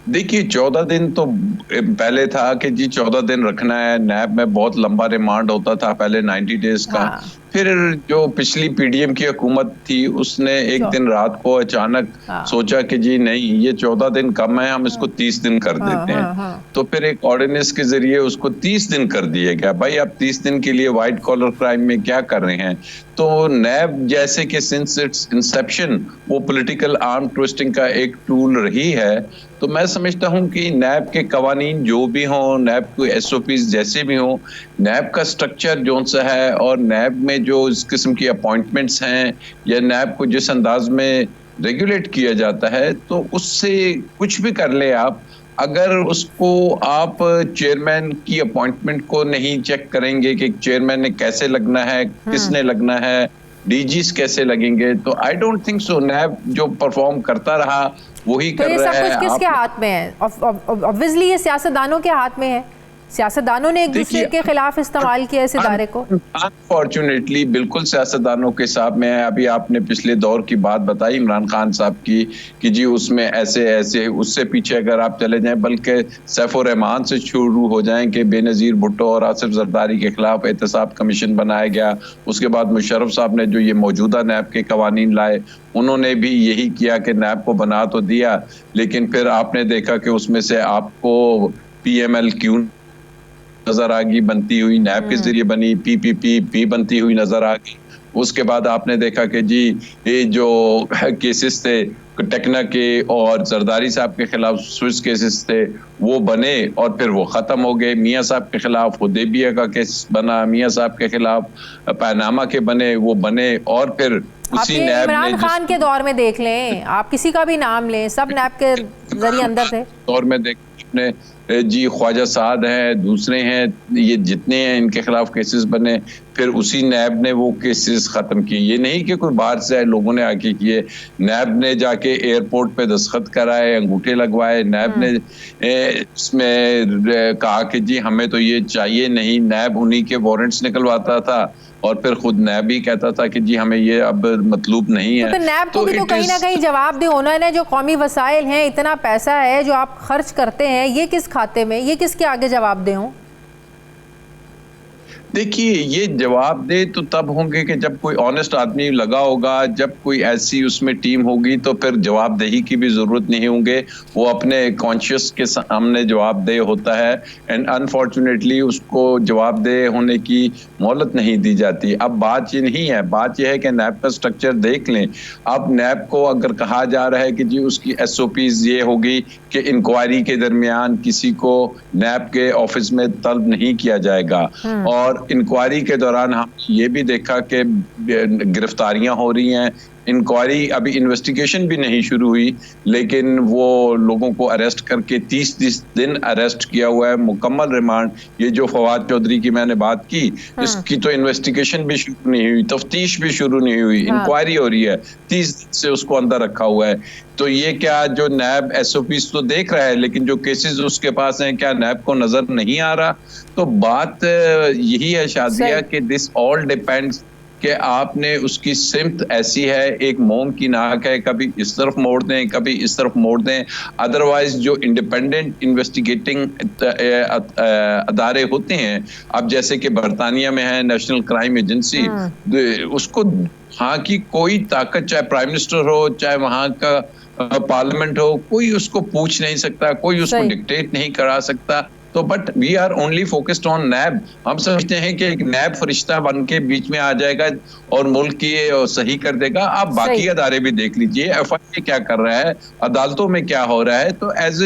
[SPEAKER 4] देखिए 14 दिन तो पहले था कि जी 14 दिन रखना है। नैब में बहुत लंबा रिमांड होता था पहले 90 डेज का।
[SPEAKER 1] हाँ।
[SPEAKER 4] फिर जो पिछली PDM की हुकूमत थी उसने एक दिन रात को अचानक सोचा कि जी नहीं ये 14 दिन कम है, हम इसको 30 दिन कर देते हैं। तो फिर एक ऑर्डिनेंस के जरिए उसको 30 दिन कर दिया गया। भाई आप 30 दिन के लिए व्हाइट कॉलर क्राइम में क्या कर रहे हैं? तो नैब जैसे कि सिंस इट्स इंसेप्शन वो पॉलिटिकल आर्म ट्विस्टिंग का एक टूल रही है, तो मैं समझता हूं कि नैब के कवानीन जो भी हों, नैब के SOPs जैसे भी हों, नैब का स्ट्रक्चर जो सा है और नैब में जो इस किस्म की अपॉइंटमेंट्स हैं या नैब को जिस अंदाज में रेगुलेट किया जाता है, तो उससे कुछ भी कर ले आप, अगर उसको आप चेयरमैन की अपॉइंटमेंट को नहीं चेक करेंगे कि चेयरमैन ने कैसे लगना है, किसने लगना है, DGs कैसे लगेंगे, तो आई डोंट थिंक सो। नैब जो परफॉर्म करता रहा वही कर रहा है।
[SPEAKER 1] तो ये सब कुछ किसके हाथ में है? ऑब्वियसली ये सियासतदानों के हाथ में है। सियासतदानों ने एक दूसरे के खिलाफ इस्तेमाल किया इस इदारे को।
[SPEAKER 4] अनफॉर्चुनेटली बिल्कुल सियासतदानों के साथ में है। अभी आपने पिछले दौर की बात बताई इमरान खान साहब की कि जी उसमें ऐसे ऐसे, उससे पीछे अगर आप चले जाएं बल्कि सैफुर रहमान से शुरू हो जाएं कि बेनजीर भुट्टो और आसिफ जरदारी के खिलाफ एहतसाब कमीशन बनाया गया। उसके बाद मुशर्रफ साहब ने जो ये मौजूदा नैब के कवानीन लाए उन्होंने भी यही किया कि नैब को बना तो दिया, लेकिन फिर आपने देखा कि उसमें से आपको PML क्यों नजर आ गई बनती हुई, नैब के जरिए बनी PPP बनती हुई नजर आ गई। उसके बाद आपने देखा कि जी ये जो केसेस थे टेक्ना के और जरदारी साहब के खिलाफ स्विस केसेस थे वो बने और फिर वो खत्म हो गए। मियां साहब के खिलाफ हुदैबिया का केस बना, मियां साहब के खिलाफ पैनामा के बने, वो बने, और फिर उसी नैब ने
[SPEAKER 1] इमरान खान के दौर में देख लें, आप किसी का भी नाम लें, सब नैब के जरिए अंदर थे।
[SPEAKER 4] दौर में देख अपने जी ख्वाजा साद हैं, दूसरे हैं, ये जितने हैं इनके खिलाफ केसेस बने, फिर उसी नैब ने वो केसेस खत्म किए। ये नहीं कि कोई बाहर से आए लोगों ने आके किए। नैब ने जाके एयरपोर्ट पे दस्तखत कराए, अंगूठे लगवाए, नैब ने इसमें कहा कि जी हमें तो ये चाहिए नहीं। नैब उन्हीं के वारंट्स निकलवाता था और फिर खुद नैब ही कहता था कि जी हमें ये अब मतलूब नहीं है।
[SPEAKER 1] तो नैब को भी तो कहीं ना कहीं जवाब दे होना है। जो कौमी वसाइल हैं, इतना पैसा है जो आप खर्च करते हैं, ये किस खाते में, ये किसके आगे जवाब दे हों?
[SPEAKER 4] देखिए ये जवाब दे तो तब होंगे कि जब कोई ऑनेस्ट आदमी लगा होगा, जब कोई ऐसी उसमें टीम होगी तो फिर जवाबदेही की भी जरूरत नहीं होंगे, वो अपने कॉन्शियस के सामने जवाबदेह होता है। एंड अनफॉर्चुनेटली उसको जवाबदेह होने की मोहलत नहीं दी जाती। अब बात ये नहीं है, बात ये है कि नैब का स्ट्रक्चर देख लें। अब नैब को अगर कहा जा रहा है कि जी उसकी SOPs ये होगी कि इंक्वायरी के दरमियान किसी को नैब के ऑफिस में तलब नहीं किया जाएगा, और और इंक्वायरी के दौरान हम ये भी देखा कि गिरफ्तारियां हो रही हैं। इंक्वायरी अभी इन्वेस्टिगेशन भी नहीं शुरू हुई, लेकिन वो लोगों को अरेस्ट करके 30 दिन अरेस्ट किया हुआ है, मुकम्मल रिमांड। ये जो फवाद चौधरी की मैंने बात की, इसकी तो इन्वेस्टिगेशन भी शुरू नहीं हुई, तफ्तीश भी शुरू नहीं हुई, इंक्वायरी हो रही है, 30 दिन से उसको अंदर रखा हुआ है। तो ये क्या जो नैब SOPs तो देख रहा है, लेकिन जो केसेस उसके पास हैं, क्या नैब को नजर नहीं आ रहा? तो बात यही है शादिया कि दिस ऑल डिपेंड्स कि आपने उसकी सिमत ऐसी है, एक मोम की नाक है, कभी इस तरफ मोड़ दें, कभी इस तरफ मोड़ दें। अदरवाइज जो इंडिपेंडेंट इन्वेस्टिगेटिंग अदारे होते हैं, अब जैसे कि बरतानिया में है नेशनल क्राइम एजेंसी, उसको वहाँ की कोई ताकत, चाहे प्राइम मिनिस्टर हो, चाहे वहाँ का पार्लियामेंट हो, कोई उसको पूछ नहीं सकता, कोई उसको डिक्टेट नहीं करा सकता। तो but we are only focused on NAB. हम समझते हैं कि एक नैब फरिश्ता बन के बीच में आ जाएगा और मुल्क की सही कर देगा। आप बाकी अदारे भी देख लीजिए, FIA क्या कर रहा है, अदालतों में क्या हो रहा है। तो एज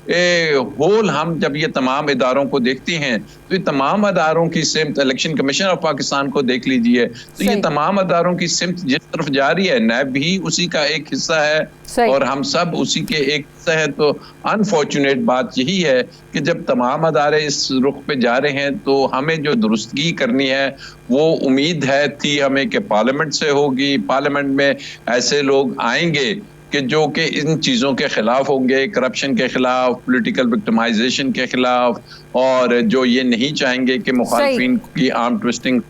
[SPEAKER 4] ए होल हम जब ये तमाम इदारों को देखते हैं, तो ये तमाम अदारों की सिमत, इलेक्शन कमीशन ऑफ पाकिस्तान को देख लीजिए, तो ये तमाम अदारों की सिमत जिस तरफ जा रही है, नैब भी उसी का एक हिस्सा है और हम सब उसी के एक हिस्सा है। तो अनफॉर्चुनेट बात यही है कि जब तमाम अदारे इस रुख पे जा रहे हैं, तो हमें जो दुरुस्तगी करनी है, वो उम्मीद थी हमें कि पार्लियामेंट से होगी। पार्लियामेंट में ऐसे लोग आएंगे कि जो कि इन चीज़ों के खिलाफ होंगे, करप्शन के खिलाफ, पॉलिटिकल विक्टिमाइजेशन के खिलाफ, और जो ये नहीं चाहेंगे कि मुखालिफिन की आर्म ट्विस्टिंग।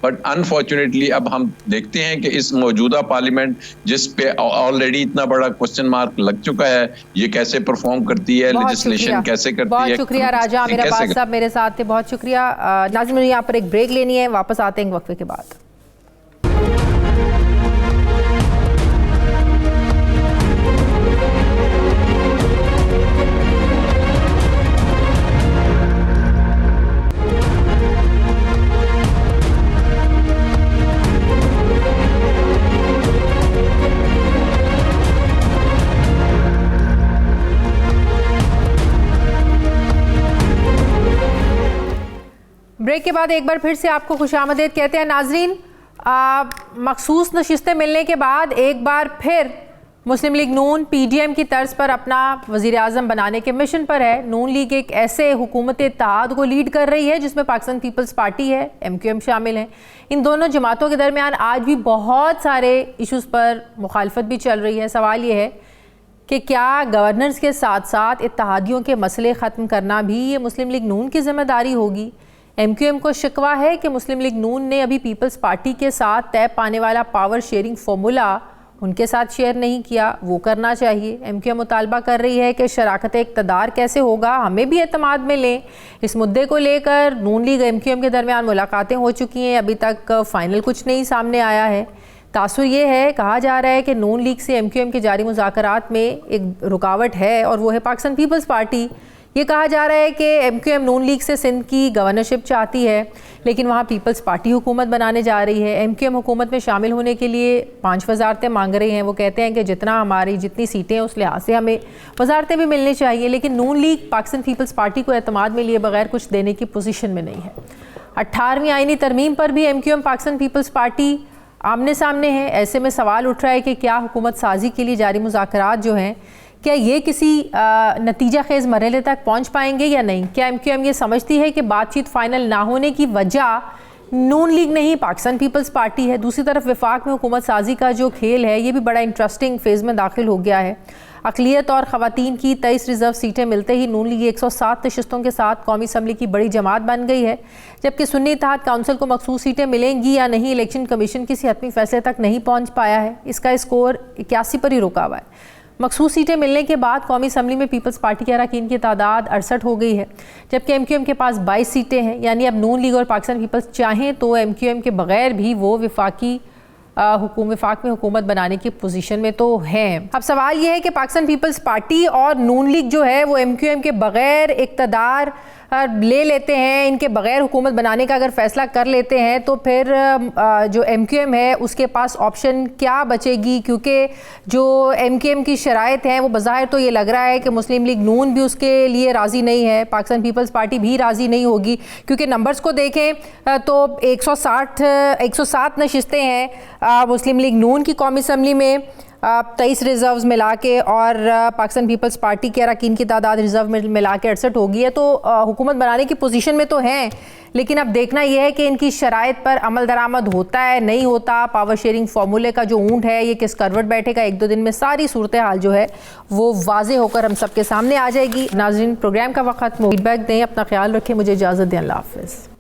[SPEAKER 4] बट अनफॉर्चुनेटली अब हम देखते हैं कि इस मौजूदा पार्लियामेंट, जिस पे ऑलरेडी इतना बड़ा क्वेश्चन मार्क लग चुका है, ये कैसे परफॉर्म करती है, लेजिस्लेशन कैसे करती है।
[SPEAKER 1] बहुत शुक्रिया राजा आमिर अब्बास साहब मेरे साथ थे, बहुत शुक्रिया। नाज़रीन, यहाँ पर एक ब्रेक लेनी है, वापस आते हैं वक्फे के बाद। ब्रेक के बाद एक बार फिर से आपको खुशामदीद कहते हैं। नाजरीन, मखसूस नशिस्तें मिलने के बाद एक बार फिर मुस्लिम लीग नून PDM की तर्ज पर अपना वज़ीर आज़म बनाने के मिशन पर है। नून लीग एक ऐसे हुकूमत इत्तेहाद को लीड कर रही है जिसमें पाकिस्तान पीपल्स पार्टी है, MQM शामिल है। इन दोनों जमातों के दरमियान आज भी बहुत सारे इशूज़ पर मुखालफत भी चल रही है। सवाल ये है कि क्या गवर्नर्स के साथ साथ इत्तेहादियों के मसले ख़त्म करना भी ये मुस्लिम लीग नून की ज़िम्मेदारी होगी। MQM को शिकवा है कि मुस्लिम लीग नून ने अभी पीपल्स पार्टी के साथ तय पाने वाला पावर शेयरिंग फार्मूला उनके साथ शेयर नहीं किया, वो करना चाहिए। MQM मुतालबा कर रही है कि शराकत इक़्तिदार कैसे होगा, हमें भी एतमाद में लें। इस मुद्दे को लेकर नून लीग MQM के दरमियान मुलाकातें हो चुकी हैं, अभी तक फ़ाइनल कुछ नहीं सामने आया है। तासुर ये है, कहा जा रहा है कि नून लीग से MQM के जारी मुज़ाकरात में एक रुकावट है और वो है पाकिस्तान पीपल्स पार्टी। ये कहा जा रहा है कि MQM नून लीग से सिंध की गवर्नरशिप चाहती है, लेकिन वहाँ पीपल्स पार्टी हुकूमत बनाने जा रही है। MQM हुकूमत में शामिल होने के लिए 5 वजारतें मांग रही हैं। वो कहते हैं कि जितनी सीटें हैं उस लिहाज से हमें वजारतें भी मिलनी चाहिए, लेकिन नून लीग पाकिस्तान पीपल्स पार्टी को एतमाद में लिए बगैर कुछ देने की पोजीशन में नहीं है। 18वीं आईनी तरमीम पर भी MQM पाकिस्तान पीपल्स पार्टी आमने सामने है। ऐसे में सवाल उठ रहा है कि क्या हुकूमत साजी के लिए जारी मुज़ाकरात जो हैं, क्या ये किसी नतीजा खेज़ मरहले तक पहुंच पाएंगे या नहीं? क्या MQM ये समझती है कि बातचीत फ़ाइनल ना होने की वजह नून लीग नहीं पाकिस्तान पीपल्स पार्टी है? दूसरी तरफ वफाक में हुकूमत साजी का जो खेल है, ये भी बड़ा इंटरेस्टिंग फेज़ में दाखिल हो गया है। अक़लियत और ख़वातीन की 23 रिज़र्व सीटें मिलते ही नून लीग 107 नशिस्तों के साथ कौमी असम्बली की बड़ी जमात बन गई है, जबकि सुन्नी इत्तेहाद काउंसिल को मखसूस सीटें मिलेंगी या नहीं, इलेक्शन कमीशन किसी हतमी फैसले तक नहीं पहुँच पाया है। इसका स्कोर 81 पर ही रुका हुआ है। मखसूस सीटें मिलने के बाद कौमी असम्बली में पीपल्स पार्टी के अरकान की तादाद 68 हो गई है, जबकि MQM के पास 22 सीटें हैं। यानी अब नून लीग और पाकिस्तान पीपल्स चाहें तो MQM के बगैर भी वो वफाक में हुकूमत बनाने की पोजीशन में तो हैं। अब सवाल ये है कि पाकिस्तान पीपल्स पार्टी और नून लीग जो है वो MQM के बगैर इक़्तिदार ले लेते हैं, इनके बगैर हुकूमत बनाने का अगर फैसला कर लेते हैं, तो फिर जो MQM है उसके पास ऑप्शन क्या बचेगी? क्योंकि जो MQM की शराइत हैं वो बज़ाहिर तो ये लग रहा है कि मुस्लिम लीग नून भी उसके लिए राज़ी नहीं है, पाकिस्तान पीपल्स पार्टी भी राज़ी नहीं होगी, क्योंकि नंबर्स को देखें तो 107 नशिस्तें हैं मुस्लिम लीग नून की कौमी असम्बली में, 23 रिजर्व्स मिला के, और पाकिस्तान पीपल्स पार्टी के अरकान की तादाद रिजर्व में मिला के 68 होगी है। तो हुकूमत बनाने की पोजीशन में तो हैं, लेकिन अब देखना यह है कि इनकी शराइत पर अमल दरामद होता है नहीं होता, पावर शेयरिंग फार्मूले का जो ऊंट है ये किस करवट बैठेगा। 1-2 दिन में सारी सूरत हाल जो है वो वाजे होकर हम सबके सामने आ जाएगी। नाज़रीन, प्रोग्राम का वक्त, फीडबैक दें, अपना ख्याल रखें, मुझे इजाज़त दें, अल्लाह हाफ़िज़।